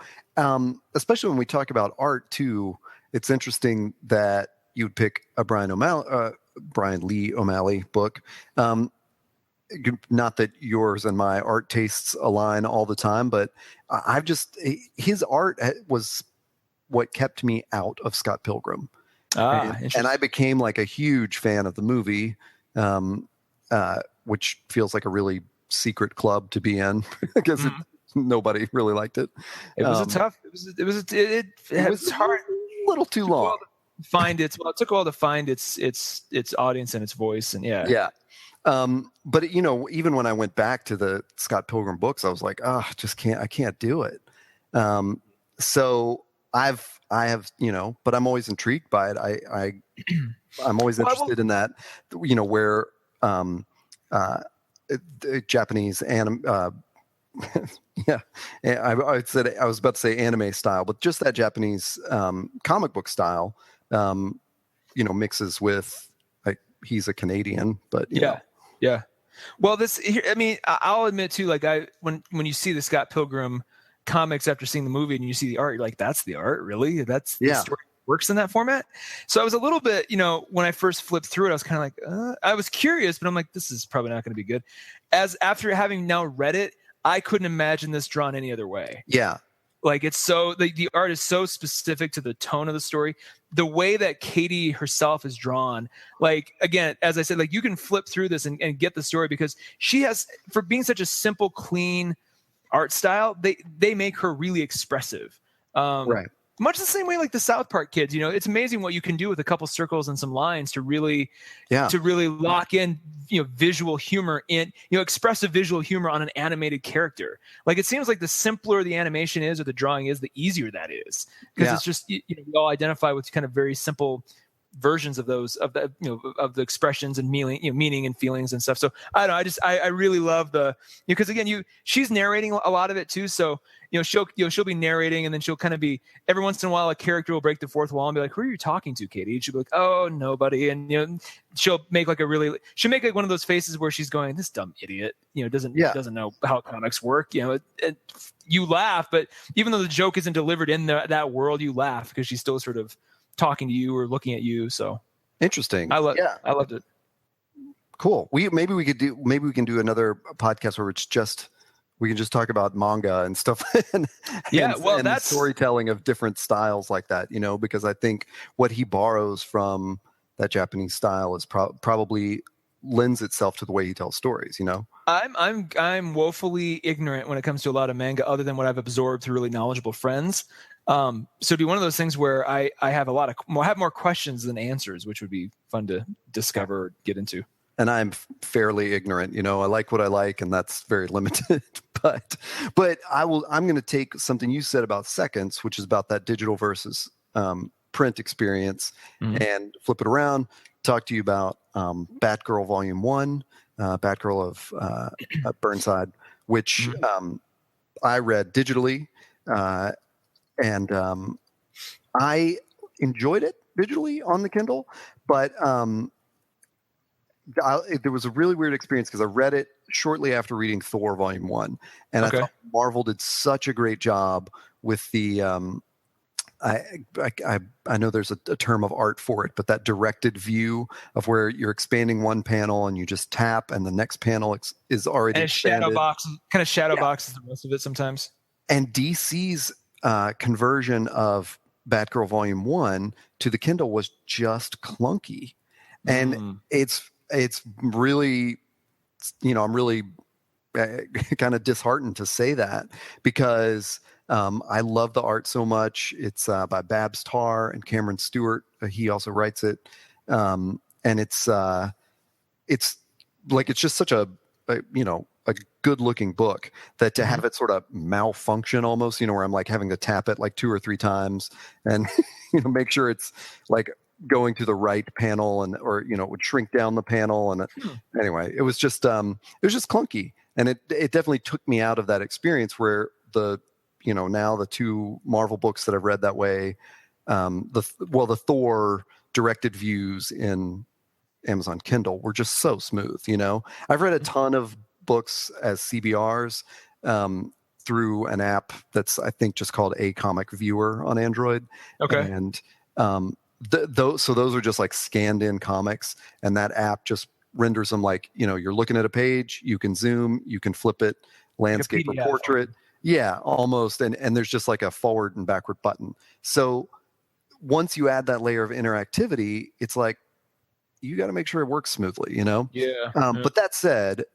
especially when we talk about art too, it's interesting that you'd pick a Brian Lee O'Malley book. Not that yours and my art tastes align all the time, but his art was what kept me out of Scott Pilgrim. And I became like a huge fan of the movie, which feels like a really secret club to be in because nobody really liked it. It was it was hard, a little too long. It took a while to find its audience and its voice, and yeah. But even when I went back to the Scott Pilgrim books, I was like, I can't do it. So I have, but I'm always intrigued by it. I'm always interested in that, where the Japanese anime, I was about to say anime style, but just that Japanese comic book style, mixes with, like, he's a Canadian, but yeah. Well, I mean, I'll admit too, like when you see the Scott Pilgrim comics after seeing the movie and you see the art, you're like, that's the art, really? That's the story works in that format. So I was a little bit, when I first flipped through it, I was kind of like, I was curious, but I'm like, this is probably not going to be good. As after having now read it, I couldn't imagine this drawn any other way. Yeah. Like it's so the art is so specific to the tone of the story, the way that Katie herself is drawn. Like again, as I said, like you can flip through this and get the story because she has, for being such a simple, clean art style, they make her really expressive. Right. Much the same way like the South Park kids, it's amazing what you can do with a couple circles and some lines to really lock in, visual humor in, expressive visual humor on an animated character. Like it seems like the simpler the animation is or the drawing is, the easier that is, because it's just, we all identify with kind of very simple versions of those of the expressions and meaning and feelings and stuff. So I don't know, I really love because again she's narrating a lot of it too, so she'll be narrating and then she'll kind of be, every once in a while a character will break the fourth wall and be like, who are you talking to, Katie? And she'll be like, oh, nobody. And she'll make like one of those faces where she's going, this dumb idiot doesn't know how comics work. You laugh, but even though the joke isn't delivered in that world, you laugh because she's still sort of talking to you or looking at you. So interesting. I loved it. Cool. Maybe we can do another podcast where we can just talk about manga and stuff and the storytelling of different styles like that, because I think what he borrows from that Japanese style is probably lends itself to the way he tells stories, I'm woefully ignorant when it comes to a lot of manga other than what I've absorbed through really knowledgeable friends. So it'd be one of those things where I have more questions than answers, which would be fun to discover or get into. And I'm fairly ignorant, I like what I like, and that's very limited. But I'm going to take something you said about seconds, which is about that digital versus print experience, and flip it around. Talk to you about Batgirl Volume 1, Batgirl of Burnside, which I read digitally, and I enjoyed it digitally on the Kindle, but there was a really weird experience because I read it shortly after reading Thor Volume 1, and I thought Marvel did such a great job with the I know there's a term of art for it, but that directed view of where you're expanding one panel and you just tap and the next panel is already expanded. Shadow boxes the rest of it sometimes. And DC's conversion of Batgirl Volume 1 to the Kindle was just clunky. And it's really, I'm really kind of disheartened to say that because I love the art so much. It's by Babs Tarr and Cameron Stewart. He also writes it. And it's just such a good looking book that to have it sort of malfunction almost, where I'm like having to tap it like 2 or 3 times and, make sure it's like going to the right panel or it would shrink down the panel. And anyway, it was just clunky. And it definitely took me out of that experience where now the 2 Marvel books that I've read that way, the Thor directed views in Amazon Kindle were just so smooth. I've read a ton of books as CBRs through an app that's I think just called A Comic Viewer on Android. Okay. And those are just like scanned in comics, and that app just renders them like you're looking at a page, you can zoom, you can flip it, landscape or portrait. Yeah, almost. And there's just like a forward and backward button. So once you add that layer of interactivity, it's like you got to make sure it works smoothly, Yeah. But that said,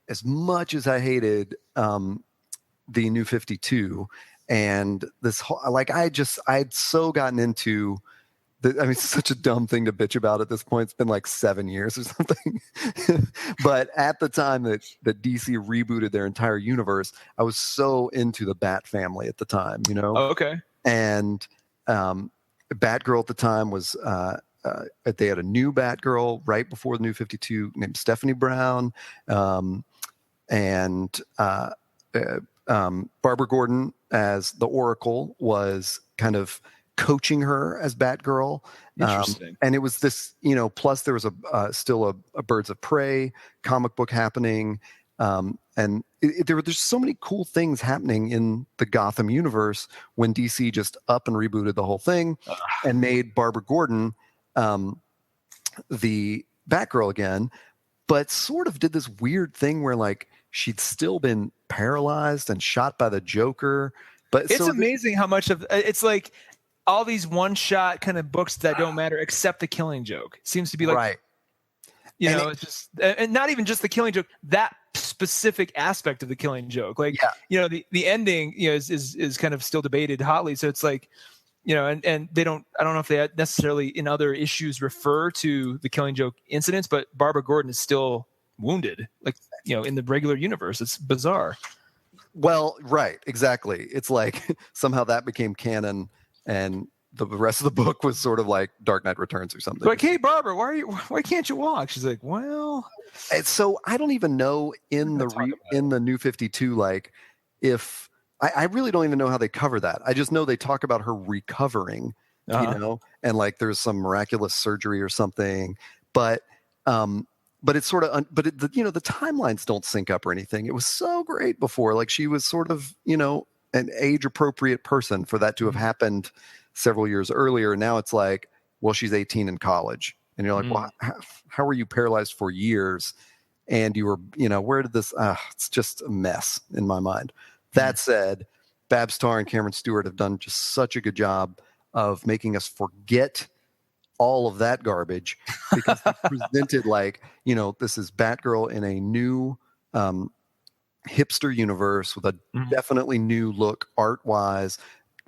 as much as I hated the New 52 and this whole, I'd so gotten into it's such a dumb thing to bitch about at this point. It's been like 7 years or something. But at the time that DC rebooted their entire universe, I was so into the Bat family at the time, Oh, okay. And Batgirl at the time was they had a new Batgirl right before the New 52 named Stephanie Brown, and Barbara Gordon as the Oracle was kind of coaching her as Batgirl. Interesting. And it was this, plus there was still a Birds of Prey comic book happening. And there's so many cool things happening in the Gotham universe when DC just up and rebooted the whole thing and made Barbara Gordon the Batgirl again, but sort of did this weird thing where like she'd still been paralyzed and shot by the Joker. But it's amazing how much of it's like all these one-shot kind of books that don't matter except the Killing Joke. It seems to be like, right. It's just, and not even just the Killing Joke, that specific aspect of the Killing Joke. Like, the ending, is kind of still debated hotly. So it's like, and they don't, I don't know if they necessarily in other issues refer to the Killing Joke incidents, but Barbara Gordon is still wounded, like, in the regular universe. It's bizarre. Well, right. Exactly. It's like somehow that became canon and the rest of the book was sort of like Dark Knight Returns or something. Like, hey, Barbara, why can't you walk? She's like, well. And so I don't even know in the New 52, like if I really don't even know how they cover that. I just know they talk about her recovering, and like there's some miraculous surgery or something, but it's sort of, the timelines don't sync up or anything. It was so great before, like she was sort of, an age appropriate person for that to have happened several years earlier. Now it's like, well, she's 18 in college. And you're like, well, how were you paralyzed for years? And you were, where did this, it's just a mess in my mind. That said, Babs Tarr and Cameron Stewart have done just such a good job of making us forget all of that garbage because they presented like, this is Batgirl in a new hipster universe with a definitely new look art-wise,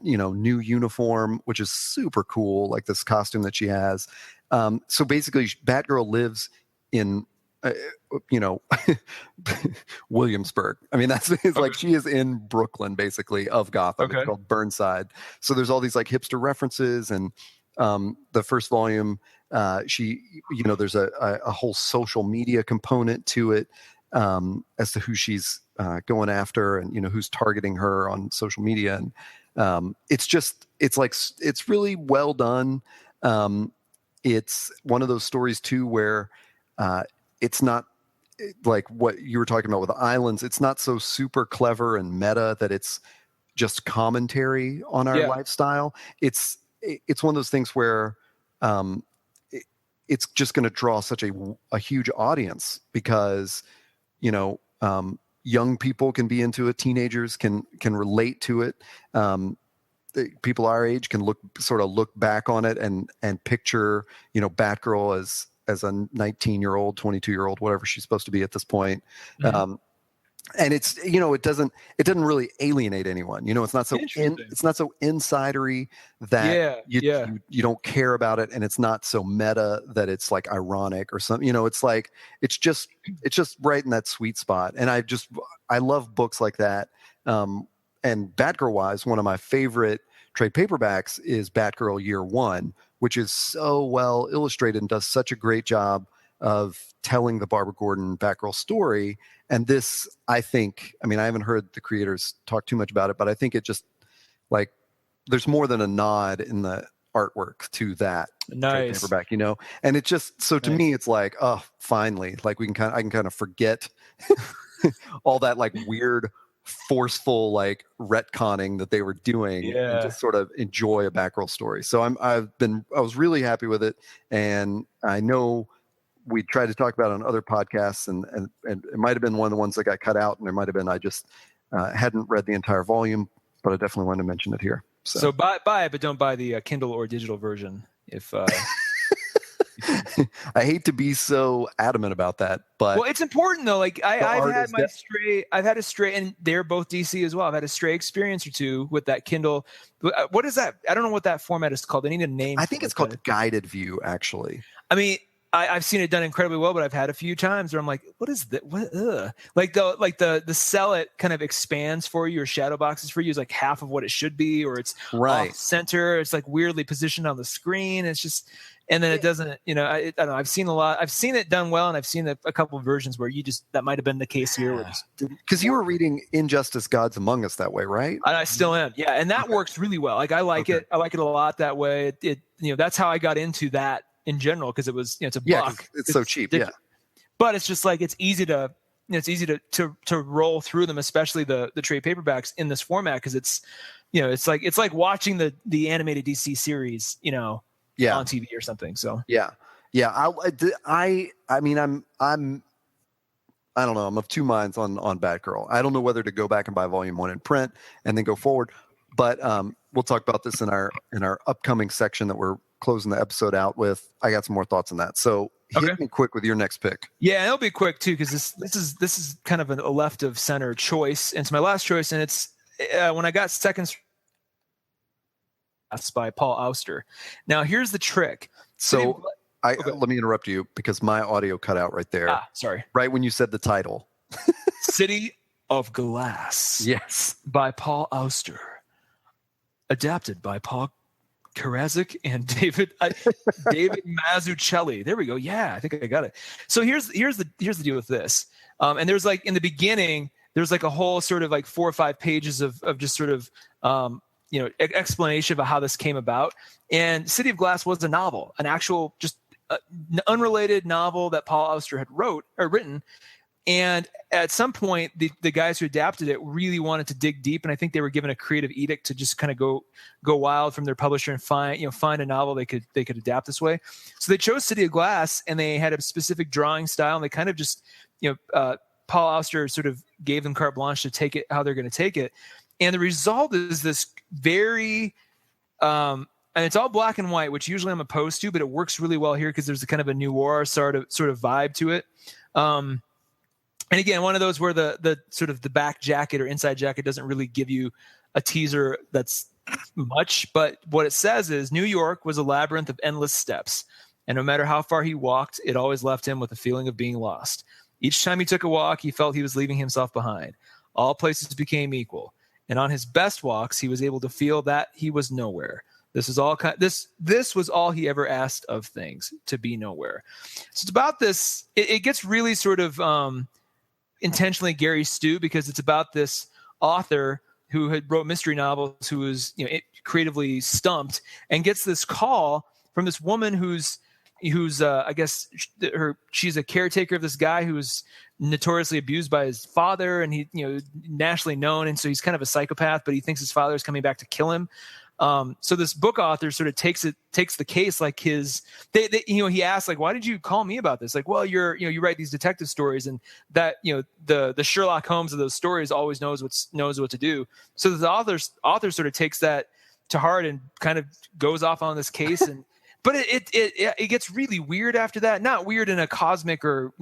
new uniform, which is super cool, like this costume that she has. So basically, Batgirl lives in, Williamsburg. I mean, that's like she is in Brooklyn, basically, of Gotham. Okay. It's called Burnside. So there's all these like hipster references, and the first volume, she, there's a whole social media component to it as to who she's going after, and who's targeting her on social media, and it's really well done. It's one of those stories too where it's not like what you were talking about with the islands. It's not so super clever and meta that it's just commentary on our lifestyle. It's one of those things where it's just going to draw such a huge audience because young people can be into it, teenagers can relate to it. People our age can look back on it and picture Batgirl as a 19-year-old, 22-year-old, whatever she's supposed to be at this point. And it's it doesn't really alienate anyone. It's not so insidery that you don't care about it, and it's not so meta that it's like ironic or something. It's like it's just right in that sweet spot. And I love books like that. And Batgirl wise, one of my favorite trade paperbacks is Batgirl Year One, which is so well illustrated and does such a great job of telling the Barbara Gordon Batgirl story. And this, I think, I haven't heard the creators talk too much about it, but I think it just like there's more than a nod in the artwork to that trade paperback, and it just, so to me, it's like, oh, finally, like I can kind of forget all that like weird, forceful like retconning that they were doing and just sort of enjoy a Batgirl story. So I was really happy with it, and I know we tried to talk about it on other podcasts, and it might have been one of the ones that got cut out, and there might have been I just hadn't read the entire volume, but I definitely wanted to mention it here. So buy it, but don't buy the Kindle or digital version. If I hate to be so adamant about that, but it's important though. Like I've had a stray, and they're both DC as well. I've had a stray experience or two with that Kindle. What is that? I don't know what that format is called. I need a name. I think it's called Guided View, actually. I mean, I've seen it done incredibly well, but I've had a few times where I'm like, what is that? What? Like the cell it kind of expands for you, or shadow boxes for you is like half of what it should be, or it's off center. It's like weirdly positioned on the screen. It's just, and then it doesn't. I don't know. I've seen it done well, and I've seen a couple of versions where that might have been the case here. Because you were reading Injustice: Gods Among Us that way, right? I still am. Yeah, and that works really well. Like I like it. I like it a lot that way. That's how I got into that in general, because it was it's a buck. It's so cheap. Yeah, but it's just like it's easy to roll through them, especially the trade paperbacks in this format, because it's it's like watching the animated DC series on TV or something. So yeah. I mean I don't know. I'm of two minds on Batgirl. I don't know whether to go back and buy Volume 1 in print and then go forward, but we'll talk about this in our upcoming section that we're closing the episode out with. I got some more thoughts on that. So hit me quick with your next pick. Yeah, it'll be quick too, because this is kind of a left of center choice. And it's my last choice, and it's when I got second by Paul Auster. Now here's the trick. So let me interrupt you because my audio cut out right there. Sorry. Right when you said the title. City of Glass. Yes. By Paul Auster. Adapted by Paul Karazic and David Mazzucchelli. There we go. Yeah, I think I got it. So here's the deal with this. And there's like in the beginning, there's like a whole sort of like 4 or 5 pages of just sort of explanation about how this came about. And City of Glass was a novel, an actual just unrelated novel that Paul Auster had written. And at some point, the guys who adapted it really wanted to dig deep, and I think they were given a creative edict to just kind of go wild from their publisher and find a novel they could adapt this way. So they chose City of Glass, and they had a specific drawing style, and they kind of just Paul Auster sort of gave them carte blanche to take it how they're going to take it, and the result is this very and it's all black and white, which usually I'm opposed to, but it works really well here because there's a kind of a noir sort of vibe to it. And again, one of those where the sort of the back jacket or inside jacket doesn't really give you a teaser that's much, but what it says is New York was a labyrinth of endless steps, and no matter how far he walked, it always left him with a feeling of being lost. Each time he took a walk, he felt he was leaving himself behind. All places became equal, and on his best walks, he was able to feel that he was nowhere. This was all he ever asked of things, to be nowhere. So it's about this. It gets really sort of intentionally Gary Stu, because it's about this author who had wrote mystery novels, who was creatively stumped, and gets this call from this woman who's I guess she's a caretaker of this guy who's notoriously abused by his father, and he nationally known, and so he's kind of a psychopath, but he thinks his father is coming back to kill him. So this book author sort of takes the case like his, he asked, like, why did you call me about this? Like, well, you write these detective stories, and that, the Sherlock Holmes of those stories always knows what to do. So the author sort of takes that to heart and kind of goes off on this case. And, but it gets really weird after that. Not weird in a cosmic or,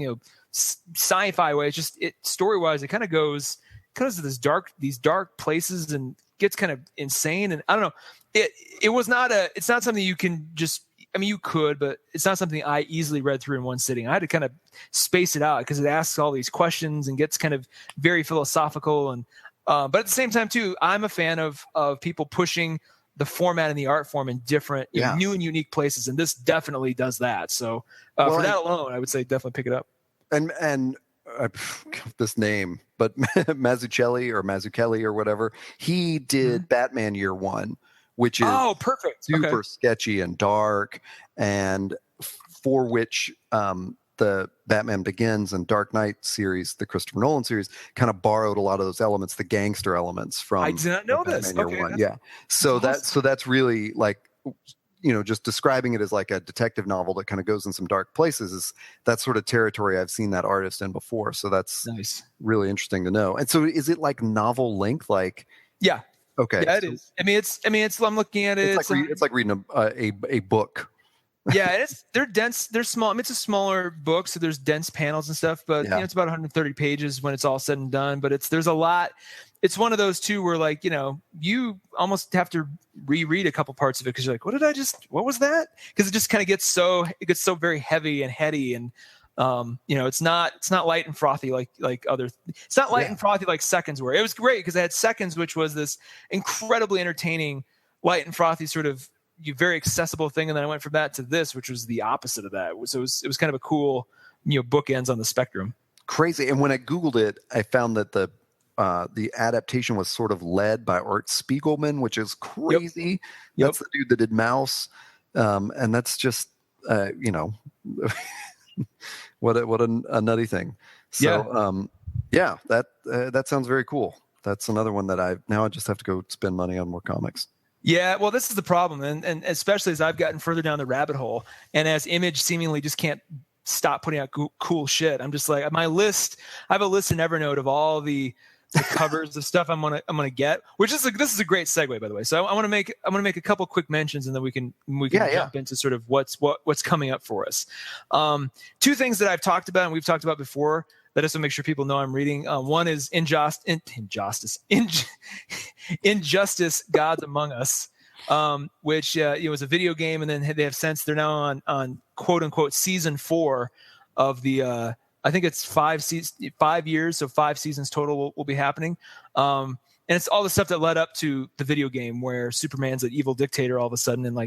sci-fi way. It's just, story-wise, it kind of goes to these dark places and gets kind of insane. And I don't know, it's not something you can just, you could, but it's not something I easily read through in one sitting. I had to kind of space it out because it asks all these questions and gets kind of very philosophical. And, but at the same time too, I'm a fan of people pushing the format and the art form in different, new and unique places. And this definitely does that. So for that alone, I would say definitely pick it up. And this name, but Mazzucchelli or whatever, he did Batman Year One, which is perfect, super sketchy and dark, and for which the Batman Begins and Dark Knight series, the Christopher Nolan series, kind of borrowed a lot of those elements, the gangster elements from. I did not know this. Batman Year One. Yeah, so that's really like, just describing it as like a detective novel that kind of goes in some dark places is that sort of territory I've seen that artist in before. So that's nice. Really interesting to know. And so is it like novel length? Like, yeah. Okay. Yeah, it is. I'm looking at it. It's like reading a book. Yeah. They're dense. They're small. It's a smaller book, so there's dense panels and stuff, but it's about 130 pages when it's all said and done, but there's a lot. it's one of those two where, like, you almost have to reread a couple parts of it because you're like, what was that? Because it just kind of gets so very heavy and heady, and it's not light and frothy like other. It's not light and frothy like Seconds were. It was great because I had Seconds, which was this incredibly entertaining, light and frothy sort of very accessible thing, and then I went from that to this, which was the opposite of that. So it was kind of a cool bookends on the spectrum. Crazy. And when I Googled it, I found that the adaptation was sort of led by Art Spiegelman, which is crazy. Yep. That's the dude that did Mouse. And that's just, what a nutty thing. So, that sounds very cool. That's another one that I just have to go spend money on more comics. Yeah, well, this is the problem. And especially as I've gotten further down the rabbit hole, and as Image seemingly just can't stop putting out cool shit, I'm just like, I have a list in Evernote of all the covers of stuff I'm gonna get, which is this is a great segue, by the way. So I want to make a couple quick mentions, and then we can jump into sort of what's coming up for us. Two things that I've talked about and we've talked about before that I just want to make sure people know I'm reading. One is Injustice, Gods Among Us, which was a video game, and then they're now on quote unquote season 4 of the I think it's 5 years, so 5 seasons total will be happening. And it's all the stuff that led up to the video game where Superman's an evil dictator all of a sudden, and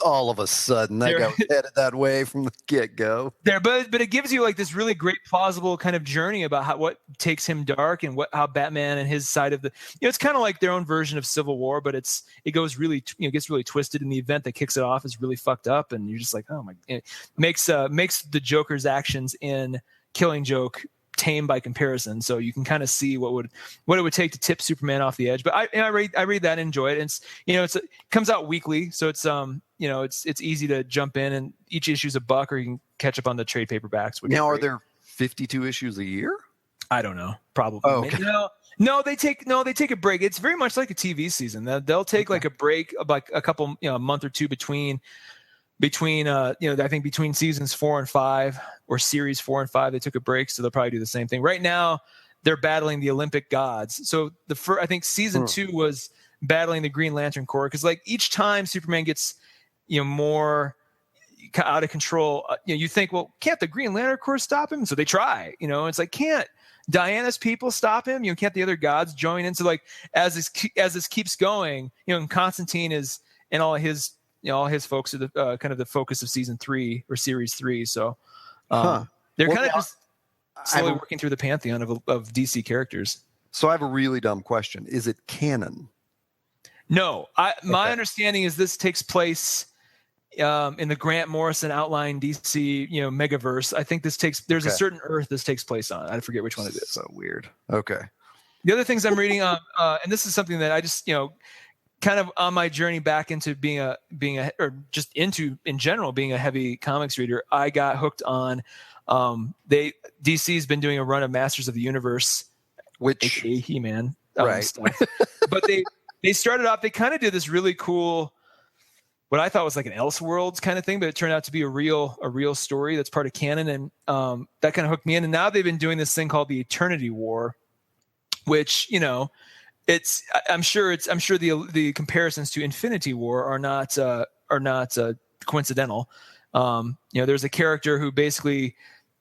all of a sudden that guy was headed that way from the get-go there, but it gives you like this really great plausible kind of journey about what takes him dark, and how Batman and his side of the it's kind of like their own version of Civil War, but it goes really gets really twisted, and the event that kicks it off is really fucked up, and you're just like, oh my, it makes the Joker's actions in Killing Joke tame by comparison, so you can kind of see what it would take to tip Superman off the edge. But I read that and enjoy it. And it comes out weekly, so it's it's easy to jump in, and each issue's $1, or you can catch up on the trade paperbacks. Now, are there 52 issues a year? I don't know. Probably. Oh, okay. No, they take a break. It's very much like a TV season. They'll take like a break of like a couple, a month or two between I think between seasons 4 and 5, or series 4 and 5, they took a break. So they'll probably do the same thing. Right now, they're battling the Olympic gods. So I think season 2 was battling the Green Lantern Corps. Cause like each time Superman gets, more out of control, you think, well, can't the Green Lantern Corps stop him? So they try, it's like, can't Diana's people stop him? Can't the other gods join in? So like, as this keeps going, and Constantine is, and all his folks are the kind of the focus of season 3 or series 3. So they're kind of just slowly working through the pantheon of DC characters. So I have a really dumb question. Is it canon? No, my understanding is this takes place in the Grant Morrison outline DC, megaverse. I think there's a certain Earth this takes place on. I forget which one it is. So weird. Okay. The other things I'm reading on, and this is something that I just, kind of on my journey back into being or just into in general being a heavy comics reader, I got hooked on. DC's been doing a run of Masters of the Universe, which aka He-Man, right? Stuff. But they started off. They kind of did this really cool, what I thought was like an Elseworlds kind of thing, but it turned out to be a real story that's part of canon, and that kind of hooked me in. And now they've been doing this thing called the Eternity War, which I'm sure the comparisons to Infinity War are not coincidental. There's a character who basically,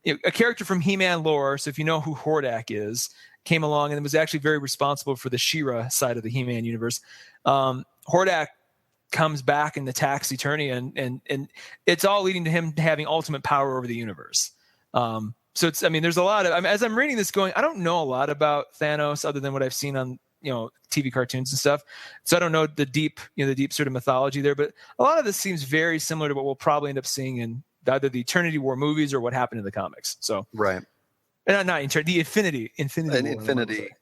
a character from He-Man lore. So if you know who Hordak is, came along and was actually very responsible for the She-Ra side of the He-Man universe. Hordak comes back and attacks Eternia, and it's all leading to him having ultimate power over the universe. So there's a lot of, as I'm reading this going, I don't know a lot about Thanos other than what I've seen on, TV cartoons and stuff. So I don't know the deep sort of mythology there, but a lot of this seems very similar to what we'll probably end up seeing in either the Eternity War movies or what happened in the comics. So, right. And not the Infinity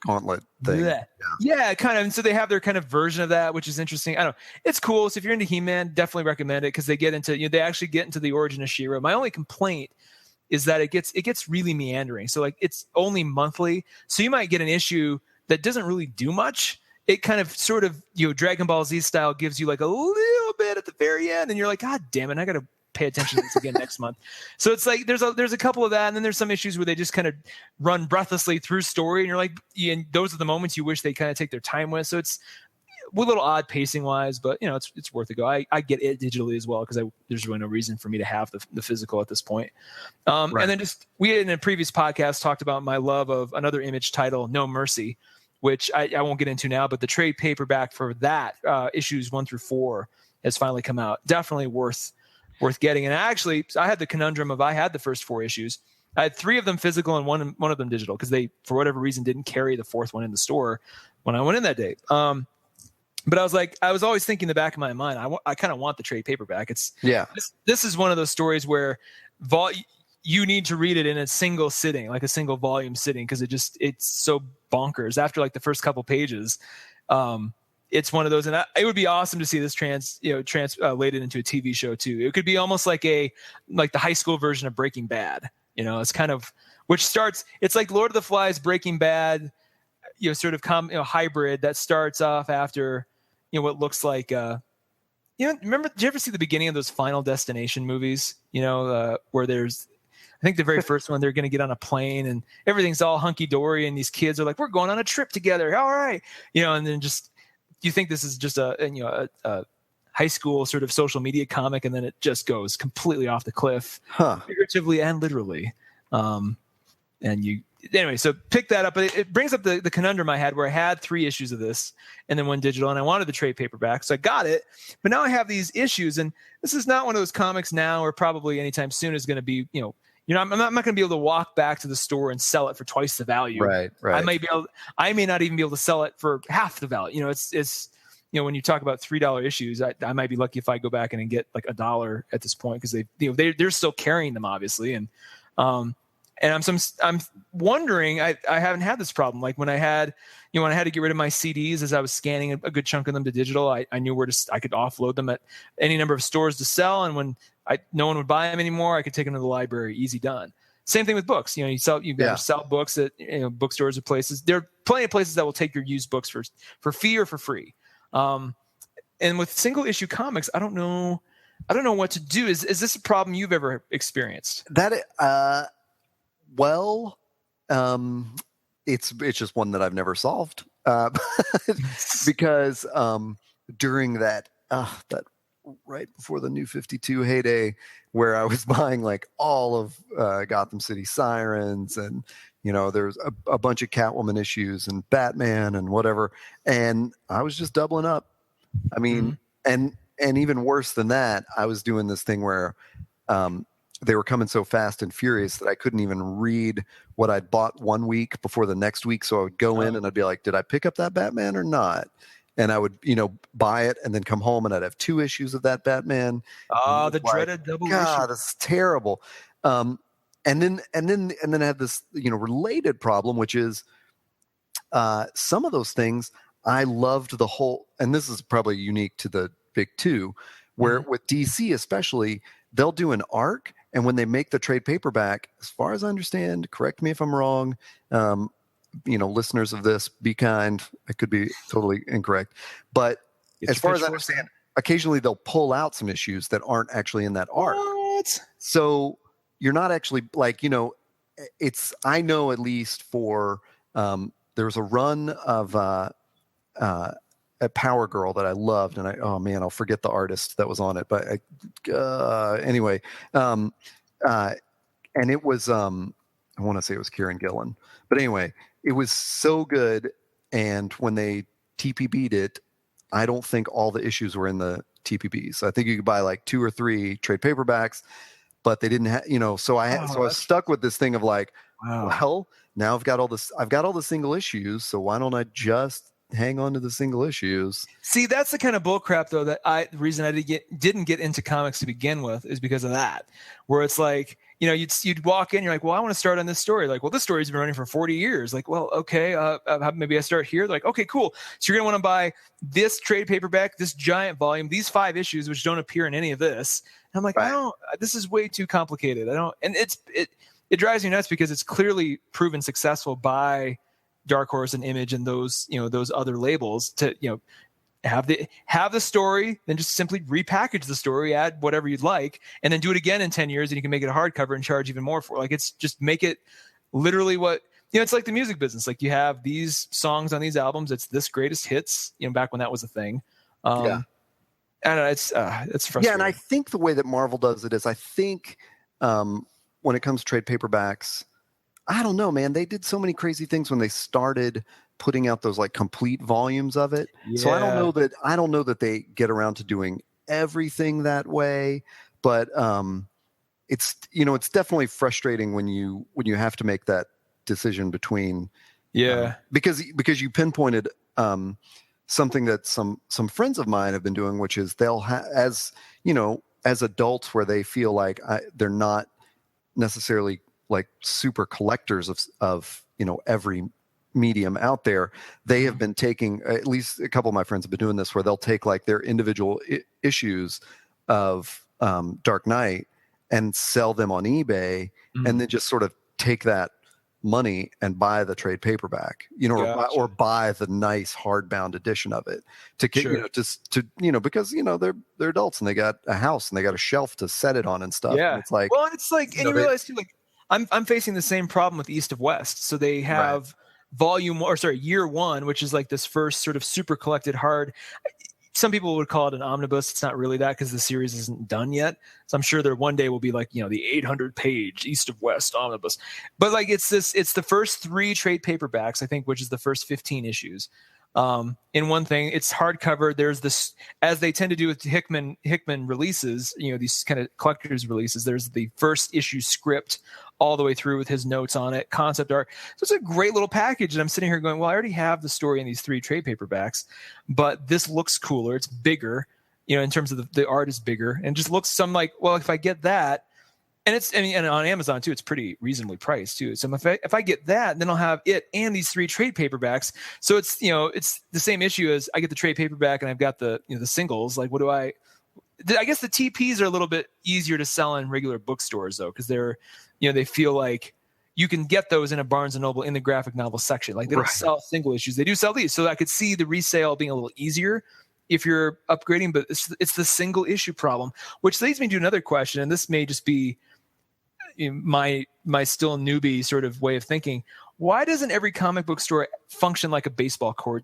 Gauntlet thing. Yeah, kind of. And so they have their kind of version of that, which is interesting. I don't know. It's cool. So if you're into He-Man, definitely recommend it, because they get into, they actually get into the origin of She-Ra. My only complaint is that it gets really meandering. So like it's only monthly. So you might get an issue that doesn't really do much. It kind of sort of, Dragon Ball Z style gives you like a little bit at the very end, and you're like, God damn it, I gotta pay attention to this again next month. So it's like there's a couple of that, and then there's some issues where they just kind of run breathlessly through story, and you're like, and those are the moments you wish they kind of take their time with. So it's a little odd pacing wise, but it's worth a go. I get it digitally as well because there's really no reason for me to have the physical at this point. Right. And then we in a previous podcast talked about my love of another Image title, No Mercy, which I won't get into now, but the trade paperback for that issues 1 through 4 has finally come out. Definitely worth getting. And I had the conundrum of I had the first 4 issues. I had 3 of them physical and one of them digital because they, for whatever reason, didn't carry the 4th one in the store when I went in that day. But I was always thinking in the back of my mind, I kind of want the trade paperback. This is one of those stories where you need to read it in a single sitting, like a single volume sitting, because it's so bonkers. After like the first couple pages, it's one of those, and it would be awesome to see this translated into a TV show too. It could be almost like the high school version of Breaking Bad. It's kind of it's like Lord of the Flies, Breaking Bad, sort of hybrid that starts off after. What looks like, remember, did you ever see the beginning of those Final Destination movies? Where there's, I think the very first one, they're going to get on a plane and everything's all hunky dory. And these kids are like, we're going on a trip together. All right. And then you think this is just a high school sort of social media comic. And then it just goes completely off the cliff, figuratively and literally. Anyway, so pick that up. But it brings up the conundrum I had where I had 3 issues of this and then 1 digital, and I wanted the trade paperback. So I got it. But now I have these issues, and this is not one of those comics now or probably anytime soon is going to be, I'm not going to be able to walk back to the store and sell it for twice the value. Right. I may not even be able to sell it for half the value. It's when you talk about $3 issues, I might be lucky if I go back and get like $1 at this point because they're still carrying them obviously. And I'm wondering, I haven't had this problem. Like when I had to get rid of my CDs as I was scanning a good chunk of them to digital, I knew I could offload them at any number of stores to sell. And when no one would buy them anymore, I could take them to the library, easy done. Same thing with books. You sell books at bookstores or places. There are plenty of places that will take your used books for fee or for free. And with single issue comics, I don't know what to do. Is this a problem you've ever experienced? Well, it's just one that I've never solved because during that right before the New 52 heyday, where I was buying like all of Gotham City Sirens, and there's a bunch of Catwoman issues and Batman and whatever, and I was just doubling up. I mean, and even worse than that, I was doing this thing where they were coming so fast and furious that I couldn't even read what I'd bought one week before the next week. So I would go in and I'd be like, did I pick up that Batman or not? And I would, buy it and then come home and I'd have 2 issues of that Batman. Oh, the dreaded double issue. God, this is terrible. And then I had this, related problem, which is some of those things I loved the whole, and this is probably unique to the big 2, where with DC especially, they'll do an arc. And when they make the trade paperback, as far as I understand, correct me if I'm wrong, listeners of this, be kind. I could be totally incorrect. But as far as I understand, occasionally they'll pull out some issues that aren't actually in that arc. What? So you're not actually I know at least for there was a run of a Power Girl that I loved, and I'll forget the artist that was on it, but anyway, and it was I want to say it was Kieran Gillen, but anyway, it was so good. And when they TPB'd it, I don't think all the issues were in the TPBs. I think you could buy like 2 or 3 trade paperbacks, but they didn't have, so I was stuck with this thing of like, well, now I've got all the single issues, so why don't I just hang on to the single issues? See, that's the kind of bullcrap though the reason I didn't get into comics to begin with is because of that, where it's like, you'd walk in, you're like, well, I want to start on this story. Like, well, this story's been running for 40 years. Like, well, okay, maybe I start here. Like, okay, cool. So you're going to want to buy this trade paperback, this giant volume, these 5 issues, which don't appear in any of this. And I'm like, right. This is way too complicated. And it drives me nuts because it's clearly proven successful by Dark Horse and Image and those other labels to, have the story, then just simply repackage the story, add whatever you'd like, and then do it again in 10 years, and you can make it a hardcover and charge even more for it. Like, it's just make it literally what, it's like the music business. Like, you have these songs on these albums, it's this greatest hits, back when that was a thing. Yeah. I don't know, it's frustrating. Yeah, and I think the way that Marvel does it is, I think when it comes to trade paperbacks, I don't know, man. They did so many crazy things when they started putting out those like complete volumes of it. Yeah. So I don't know that they get around to doing everything that way, but it's it's definitely frustrating when you have to make that decision between because you pinpointed something that some friends of mine have been doing, which is they'll as adults where they feel like they're not necessarily like super collectors of every medium out there. They have been taking, at least a couple of my friends have been doing this, where they'll take like their individual issues of Dark Knight and sell them on eBay, and then just sort of take that money and buy the trade paperback, or buy the nice hardbound edition of it to get, because they're adults and they got a house and they got a shelf to set it on and stuff. Yeah. And it's like, well, it's like, and you realize too, like I'm facing the same problem with East of West. So they have year one, which is like this first sort of super collected hard. Some people would call it an omnibus. It's not really that because the series isn't done yet. So I'm sure there one day will be like, the 800-page East of West omnibus. But like it's the first 3 trade paperbacks, I think, which is the first 15 issues. In one thing, it's hardcover. There's this, as they tend to do with Hickman releases, these kind of collectors releases, there's the first issue script all the way through with his notes on it, concept art. So it's a great little package. And I'm sitting here going, well, I already have the story in these 3 trade paperbacks, but this looks cooler. It's bigger, in terms of the art is bigger, and just looks some like, well, if I get that, and and on Amazon too, it's pretty reasonably priced too. So if I get that, then I'll have it and these 3 trade paperbacks. So it's, it's the same issue as I get the trade paperback and I've got the, the singles. Like, I guess the TPs are a little bit easier to sell in regular bookstores though, because they're, they feel like you can get those in a Barnes & Noble in the graphic novel section. Like, they don't sell single issues. They do sell these. So I could see the resale being a little easier if you're upgrading, but it's the single issue problem, which leads me to another question. And this may just be my still newbie sort of way of thinking. Why doesn't every comic book store function like a baseball card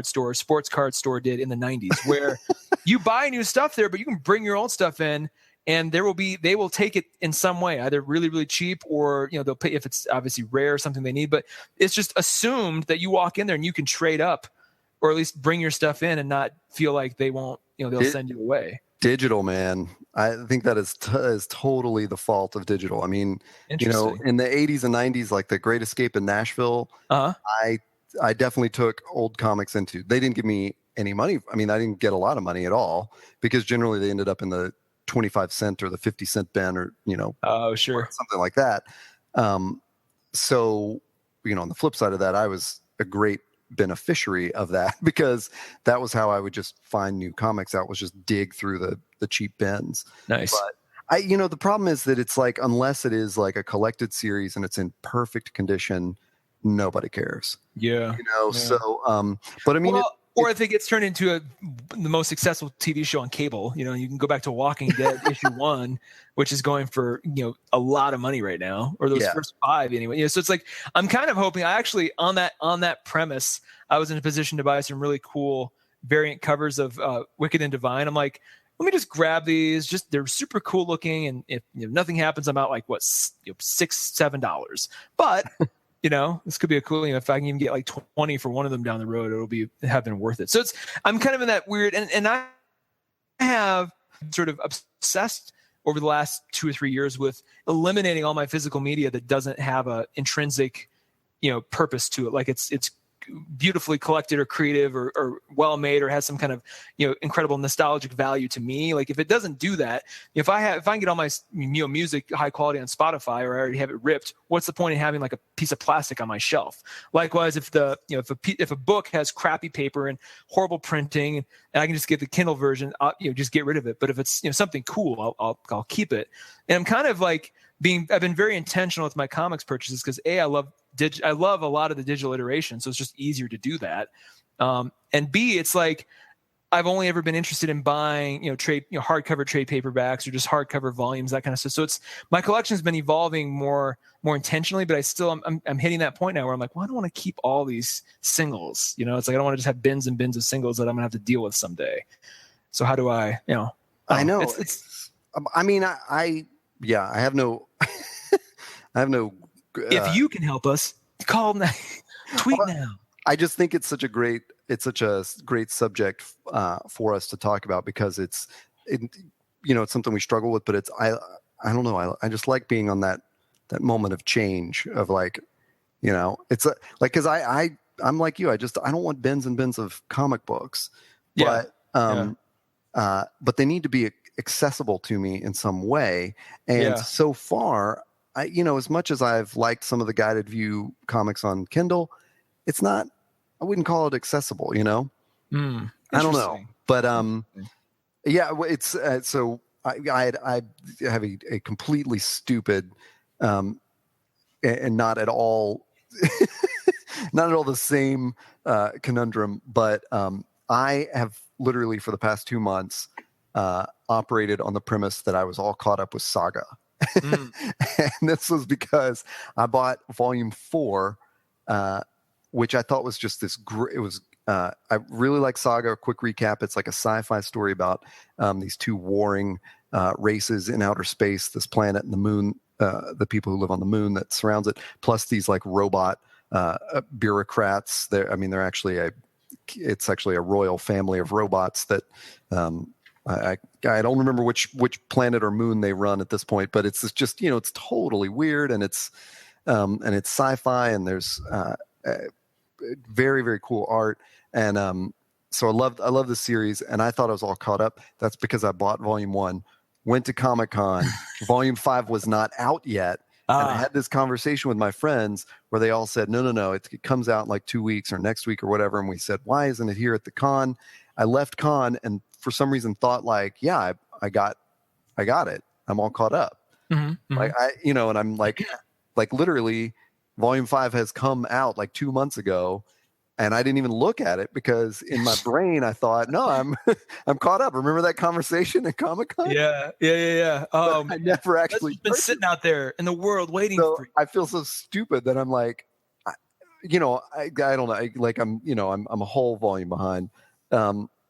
store, sports card store did in the 90s, where you buy new stuff there, but you can bring your old stuff in, and they will take it in some way, either really, really cheap, or they'll pay if it's obviously rare or something they need. But it's just assumed that you walk in there and you can trade up, or at least bring your stuff in and not feel like they won't, they'll send you away. Digital, man. I think that is totally the fault of digital. I mean, in the 80s and 90s, like the Great Escape in Nashville, I definitely took old comics into. They didn't give me any money. I mean, I didn't get a lot of money at all, because generally they ended up in the 25-cent or the 50-cent bin, or oh sure, something like that. So on the flip side of that, I was a great beneficiary of that, because that was how I would just find new comics out, was just dig through the cheap bins. Nice. But the problem is that it's like, unless it is like a collected series and it's in perfect condition, nobody cares. Yeah. So but I mean, or if it gets turned into the most successful TV show on cable, you can go back to Walking Dead issue 1, which is going for, a lot of money right now, or those first 5 anyway. So it's like, I'm kind of hoping, I actually, on that premise, I was in a position to buy some really cool variant covers of Wicked and Divine. I'm like, let me just grab these. They're super cool looking. And if nothing happens, I'm out like $6-7. But this could be a cool, if I can even get like 20 for one of them down the road, it'll have been worth it. So I'm kind of in that weird, and I have sort of obsessed over the last 2 or 3 years with eliminating all my physical media that doesn't have a intrinsic, purpose to it. Like it's beautifully collected or creative or well made, or has some kind of incredible nostalgic value to me. Like, if it doesn't do that, if I can get all my music high quality on Spotify, or I already have it ripped, what's the point in having like a piece of plastic on my shelf? Likewise, if if a book has crappy paper and horrible printing, and I can just get the Kindle version, just get rid of it. But if it's something cool, I'll keep it. And I'm kind of like I've been very intentional with my comics purchases, because I love a lot of the digital iteration, so it's just easier to do that. And B, it's like I've only ever been interested in buying, hardcover trade paperbacks or just hardcover volumes, that kind of stuff. So my collection's been evolving more intentionally, but I'm hitting that point now where I'm like, well, I don't want to keep all these singles. It's like I don't want to just have bins and bins of singles that I'm gonna have to deal with someday. So how do I, I know. I mean, I have no, I have no. If you can help us, call now, tweet now. I just think it's such a great subject for us to talk about because it's something we struggle with, but I don't know. I just like being on that moment of change of like, it's because I'm like you. I don't want bins and bins of comic books, but they need to be accessible to me in some way. And so far, as much as I've liked some of the guided view comics on Kindle, I wouldn't call it accessible, I don't know, but it's so I have a completely stupid and not at all the same conundrum, but I have literally for the past 2 months operated on the premise that I was all caught up with Saga. And this was because I bought volume 4, which I thought was just this great. It was I really like Saga. A quick recap: it's like a sci-fi story about these two warring races in outer space, this planet and the moon, the people who live on the moon that surrounds it, plus these like robot bureaucrats. They're actually it's actually a royal family of robots that I don't remember which planet or moon they run at this point, but it's just it's totally weird, and it's sci-fi, and there's very, very cool art, and so I love the series, and I thought I was all caught up. That's because I bought volume 1, went to Comic-Con. Volume 5 was not out yet, and I had this conversation with my friends where they all said, no, it comes out in like 2 weeks or next week or whatever, and we said, why isn't it here at the con? I left con and for some reason thought like, I got it. I'm all caught up. Mm-hmm. Like and I'm like literally volume 5 has come out like 2 months ago, and I didn't even look at it because in my brain I thought, no, I'm caught up. Remember that conversation at Comic-Con? Yeah. I never actually been sitting out there in the world waiting for you. I feel so stupid that I'm like, I don't know. I'm a whole volume behind.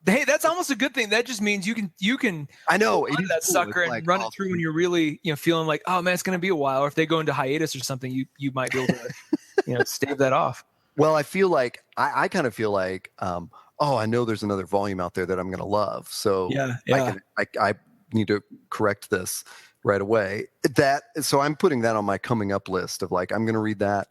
Hey, that's almost a good thing. That just means you can. I know it is that cool. Sucker and run it through when you're really feeling like, oh man, it's going to be a while. Or if they go into hiatus or something, you might be able to stave that off. Well, I feel like I kind of feel like I know there's another volume out there that I'm going to love. So I need to correct this right away. So I'm putting that on my coming up list of like I'm going to read that.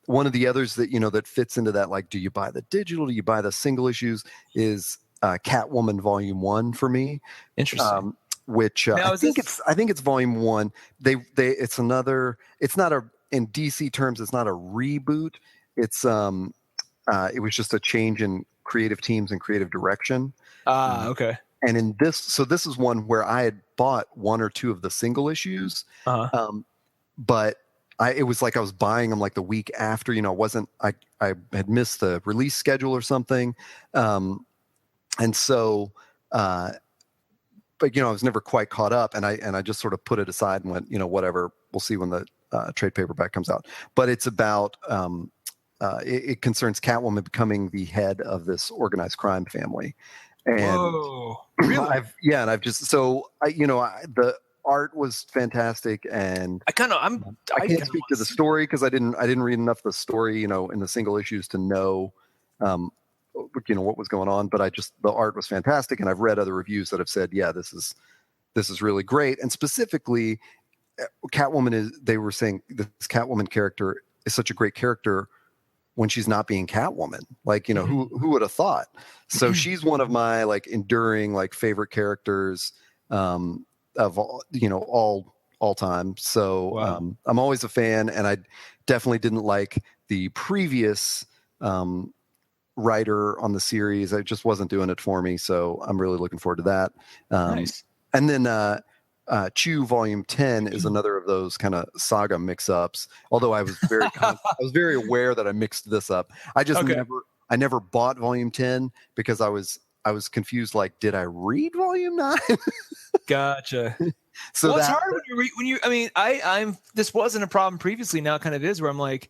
One of the others that that fits into that, like, do you buy the digital? Do you buy the single issues? Is Catwoman Volume 1 for me? Interesting. Which I think it's Volume 1. It's another. It's not in DC terms. It's not a reboot. It's it was just a change in creative teams and creative direction. Okay. And in this is one where I had bought 1 or 2 of the single issues, but. It was like I was buying them like the week after, I had missed the release schedule or something. And so, but I was never quite caught up, and I just sort of put it aside and went, whatever, we'll see when the trade paperback comes out. But it's about, it concerns Catwoman becoming the head of this organized crime family. And whoa, really? The art was fantastic, and I can't speak to the story because I didn't read enough of the story, in the single issues to know, what was going on. But the art was fantastic, and I've read other reviews that have said, yeah, this is really great. And specifically, they were saying this Catwoman character is such a great character when she's not being Catwoman. Like, who would have thought? So she's one of my like enduring like favorite characters. Of all time. So wow. I'm always a fan, and I definitely didn't like the previous writer on the series. It just wasn't doing it for me. So I'm really looking forward to that. Nice. And then Chew Volume 10 is another of those kind of Saga mix-ups. Although I was very I was very aware that I mixed this up. I just I never bought volume 10 because I was confused. Like, did I read volume 9? Gotcha. So well, it's hard when you. I mean, I'm. This wasn't a problem previously. Now it kind of is. Where I'm like,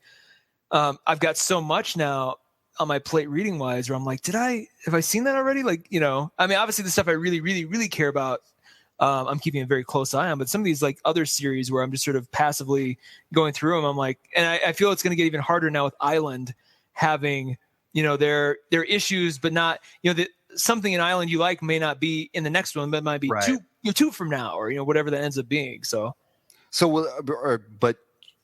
I've got so much now on my plate reading wise. Where I'm like, have I seen that already? Like, I mean, obviously the stuff I really, really, really care about, I'm keeping a very close eye on. But some of these like other series where I'm just sort of passively going through them, I'm like, and I feel it's going to get even harder now with Island having, their issues, but not, something in Island you like may not be in the next one, but it might be two from now, or whatever that ends up being. So but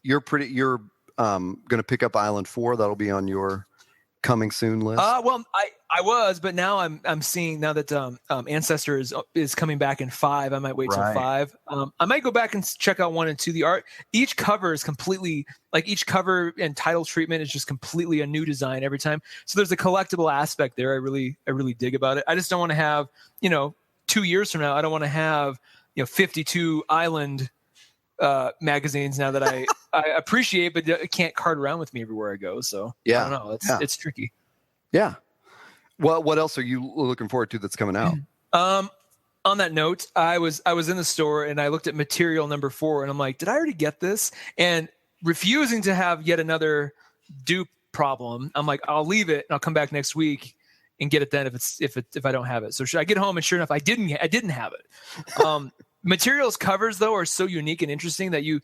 you're going to pick up Island 4. That'll be on your coming soon list. Well, I was, but now I'm seeing now that Ancestor is coming back in 5. I might wait till 5. I might go back and check out 1 and 2. The art, each cover is completely like each cover and title treatment is just completely a new design every time. So there's a collectible aspect there. I really dig about it. I just don't want to have 2 years from now. I don't want to have 52 Island magazines now that I appreciate, but I can't cart around with me everywhere I go. So yeah, I don't know. It's tricky. Yeah. Well, what else are you looking forward to that's coming out? On that note, I was in the store and I looked at material number 4 and I'm like, did I already get this? And refusing to have yet another dupe problem, I'm like, I'll leave it and I'll come back next week and get it then if I don't have it. So should I get home and sure enough, I didn't have it. Materials covers though are so unique and interesting that you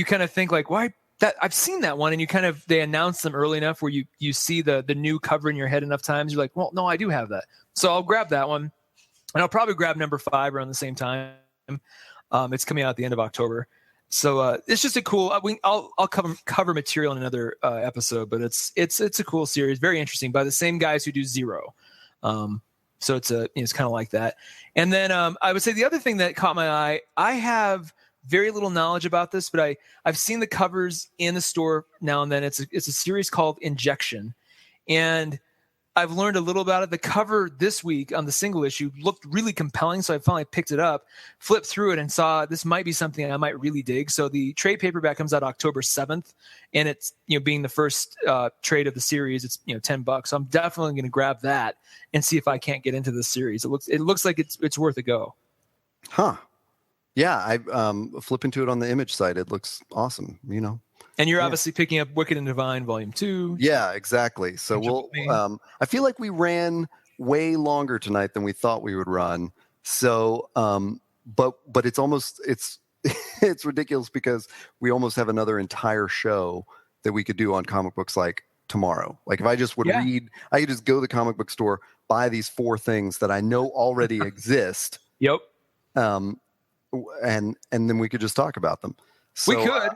kind of think like, why that I've seen that one, and they announce them early enough where you see the new cover in your head enough times. You're like, well, no, I do have that. So I'll grab that one, and I'll probably grab number 5 around the same time. It's coming out at the end of October. So it's just a cool. I'll cover material in another episode, but it's a cool series, very interesting, by the same guys who do Zero. So it's kind of like that. And then I would say the other thing that caught my eye, I have very little knowledge about this, but I've seen the covers in the store now and then. It's a series called Injection, and I've learned a little about it. The cover this week on the single issue looked really compelling, so I finally picked it up, flipped through it, and saw this might be something I might really dig. So the trade paperback comes out October 7th, and it's being the first trade of the series, it's $10. So I'm definitely going to grab that and see if I can't get into this series. It looks like it's worth a go. Huh? Yeah, I flip into it on the Image site. It looks awesome. And you're obviously picking up Wicked and Divine Volume 2. Yeah, exactly. So we'll. I feel like we ran way longer tonight than we thought we would run. So, but it's it's ridiculous because we almost have another entire show that we could do on comic books like tomorrow. Like if I just would read, I could just go to the comic book store, buy these 4 things that I know already exist. Yep. And then we could just talk about them. So, we could.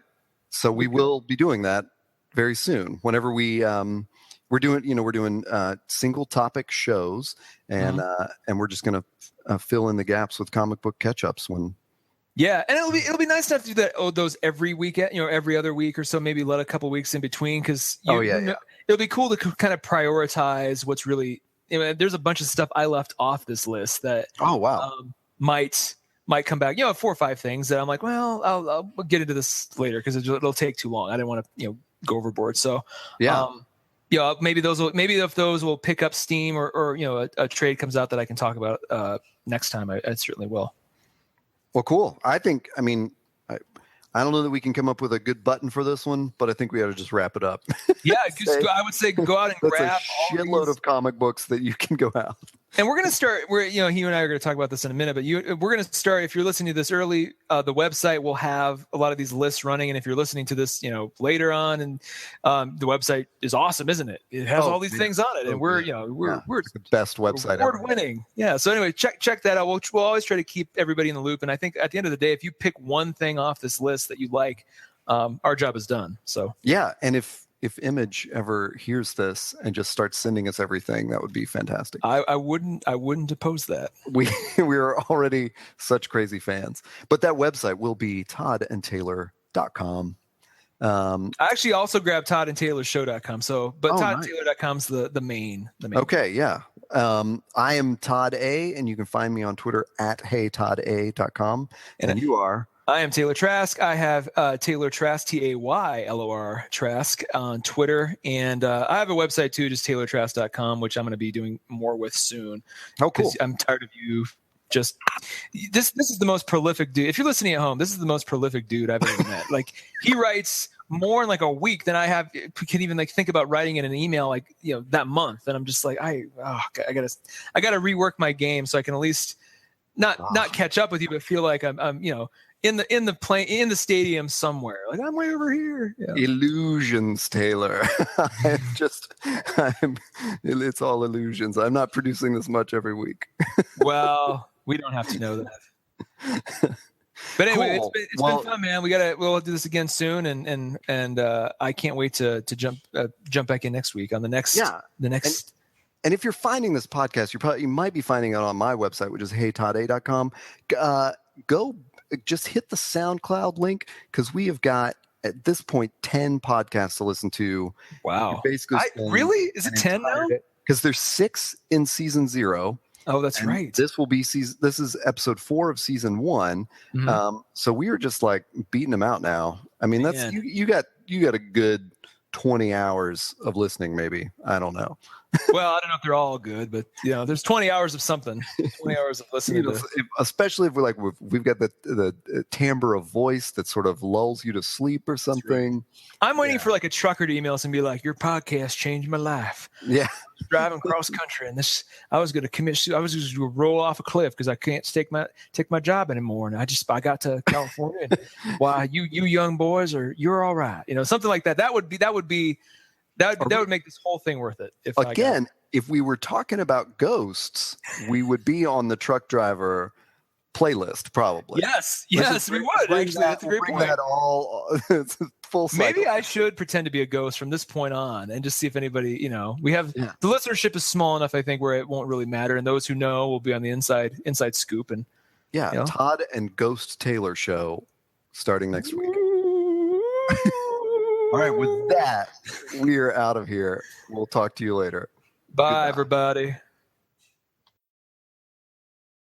So we will be doing that very soon. Whenever we're doing single topic shows, and we're just going to fill in the gaps with comic book catch-ups when. Yeah, and it'll be nice to have to do that. Those every weekend, every other week or so. Maybe let a couple weeks in between because it'll be cool to kind of prioritize what's really. There's a bunch of stuff I left off this list that might come back, 4 or 5 things that I'm like, well, I'll get into this later because it'll take too long. I didn't want to, go overboard. So, maybe if those will pick up steam or a trade comes out that I can talk about next time, I certainly will. Well, cool. I I don't know that we can come up with a good button for this one, but I think we ought to just wrap it up. Yeah, I would say go out and grab a shitload of comic books that you can go out. And we're going to start, you and I are going to talk about this in a minute, but we're going to start, if you're listening to this early, the website will have a lot of these lists running. And if you're listening to this, later on, and the website is awesome, isn't it? It has all these things on it. And we're the best website award winning. Yeah. So anyway, check that out. We'll always try to keep everybody in the loop. And I think at the end of the day, if you pick one thing off this list that you like, our job is done. So yeah. And if Image ever hears this and just starts sending us everything, that would be fantastic. I wouldn't oppose that. We are already such crazy fans. But that website will be toddandtaylor.com. I actually also grabbed toddandtaylorshow.com. Toddandtaylor.com's the main. Okay, yeah. I am Todd A, and you can find me on Twitter at heytodda.com. And you are I am Taylor Trask. I have Taylor Trask, Taylor Trask on Twitter. And I have a website too, just taylortrask.com, which I'm going to be doing more with soon. Oh, cool. I'm tired of you just this is the most prolific dude. If you're listening at home, this is the most prolific dude I've ever met. Like, he writes more in like a week than I can even like think about writing in an email, like, you know, that month. And I'm just like, I gotta rework my game so I can at least not catch up with you, but feel like I'm you know, in the stadium somewhere. Like, I'm way over here. Yeah. Illusions, Taylor. It's all illusions. I'm not producing this much every week. Well, we don't have to know that. But anyway, cool. It's been fun, man. We'll do this again soon, and I can't wait to jump back in next week on the next. And if you're finding this podcast, you might be finding it on my website, which is heytodda.com. Go just hit the SoundCloud link, because we have got, at this point, 10 podcasts to listen to. Wow. Really? Is it 10 now? Because there's 6 in season 0. Oh, that's right. This is episode 4 of season 1. Mm-hmm. So we are just like beating them out now. I mean, that's you got a good 20 hours of listening, maybe. I don't know. Well, I don't know if they're all good, but you know, there's 20 hours of something. 20 hours of listening. Especially if we've got the timbre of voice that sort of lulls you to sleep or something. I'm waiting for like a trucker to email us and be like, "Your podcast changed my life." Yeah. Driving cross country, and I was going to roll off a cliff because I can't take my job anymore, and I got to California. And why you young boys you're all right, you know, something like that. That would make this whole thing worth it. If we were talking about ghosts, we would be on the truck driver playlist, probably. Yes, we would. Actually, that's a great point. That all full cycle. Maybe I should pretend to be a ghost from this point on and just see if anybody, you know, we have the listenership is small enough, I think, where it won't really matter, and those who know will be on the inside scoop. And you know. Todd and Ghost Taylor show starting next week. All right, with that, we're out of here. We'll talk to you later. Bye, everybody.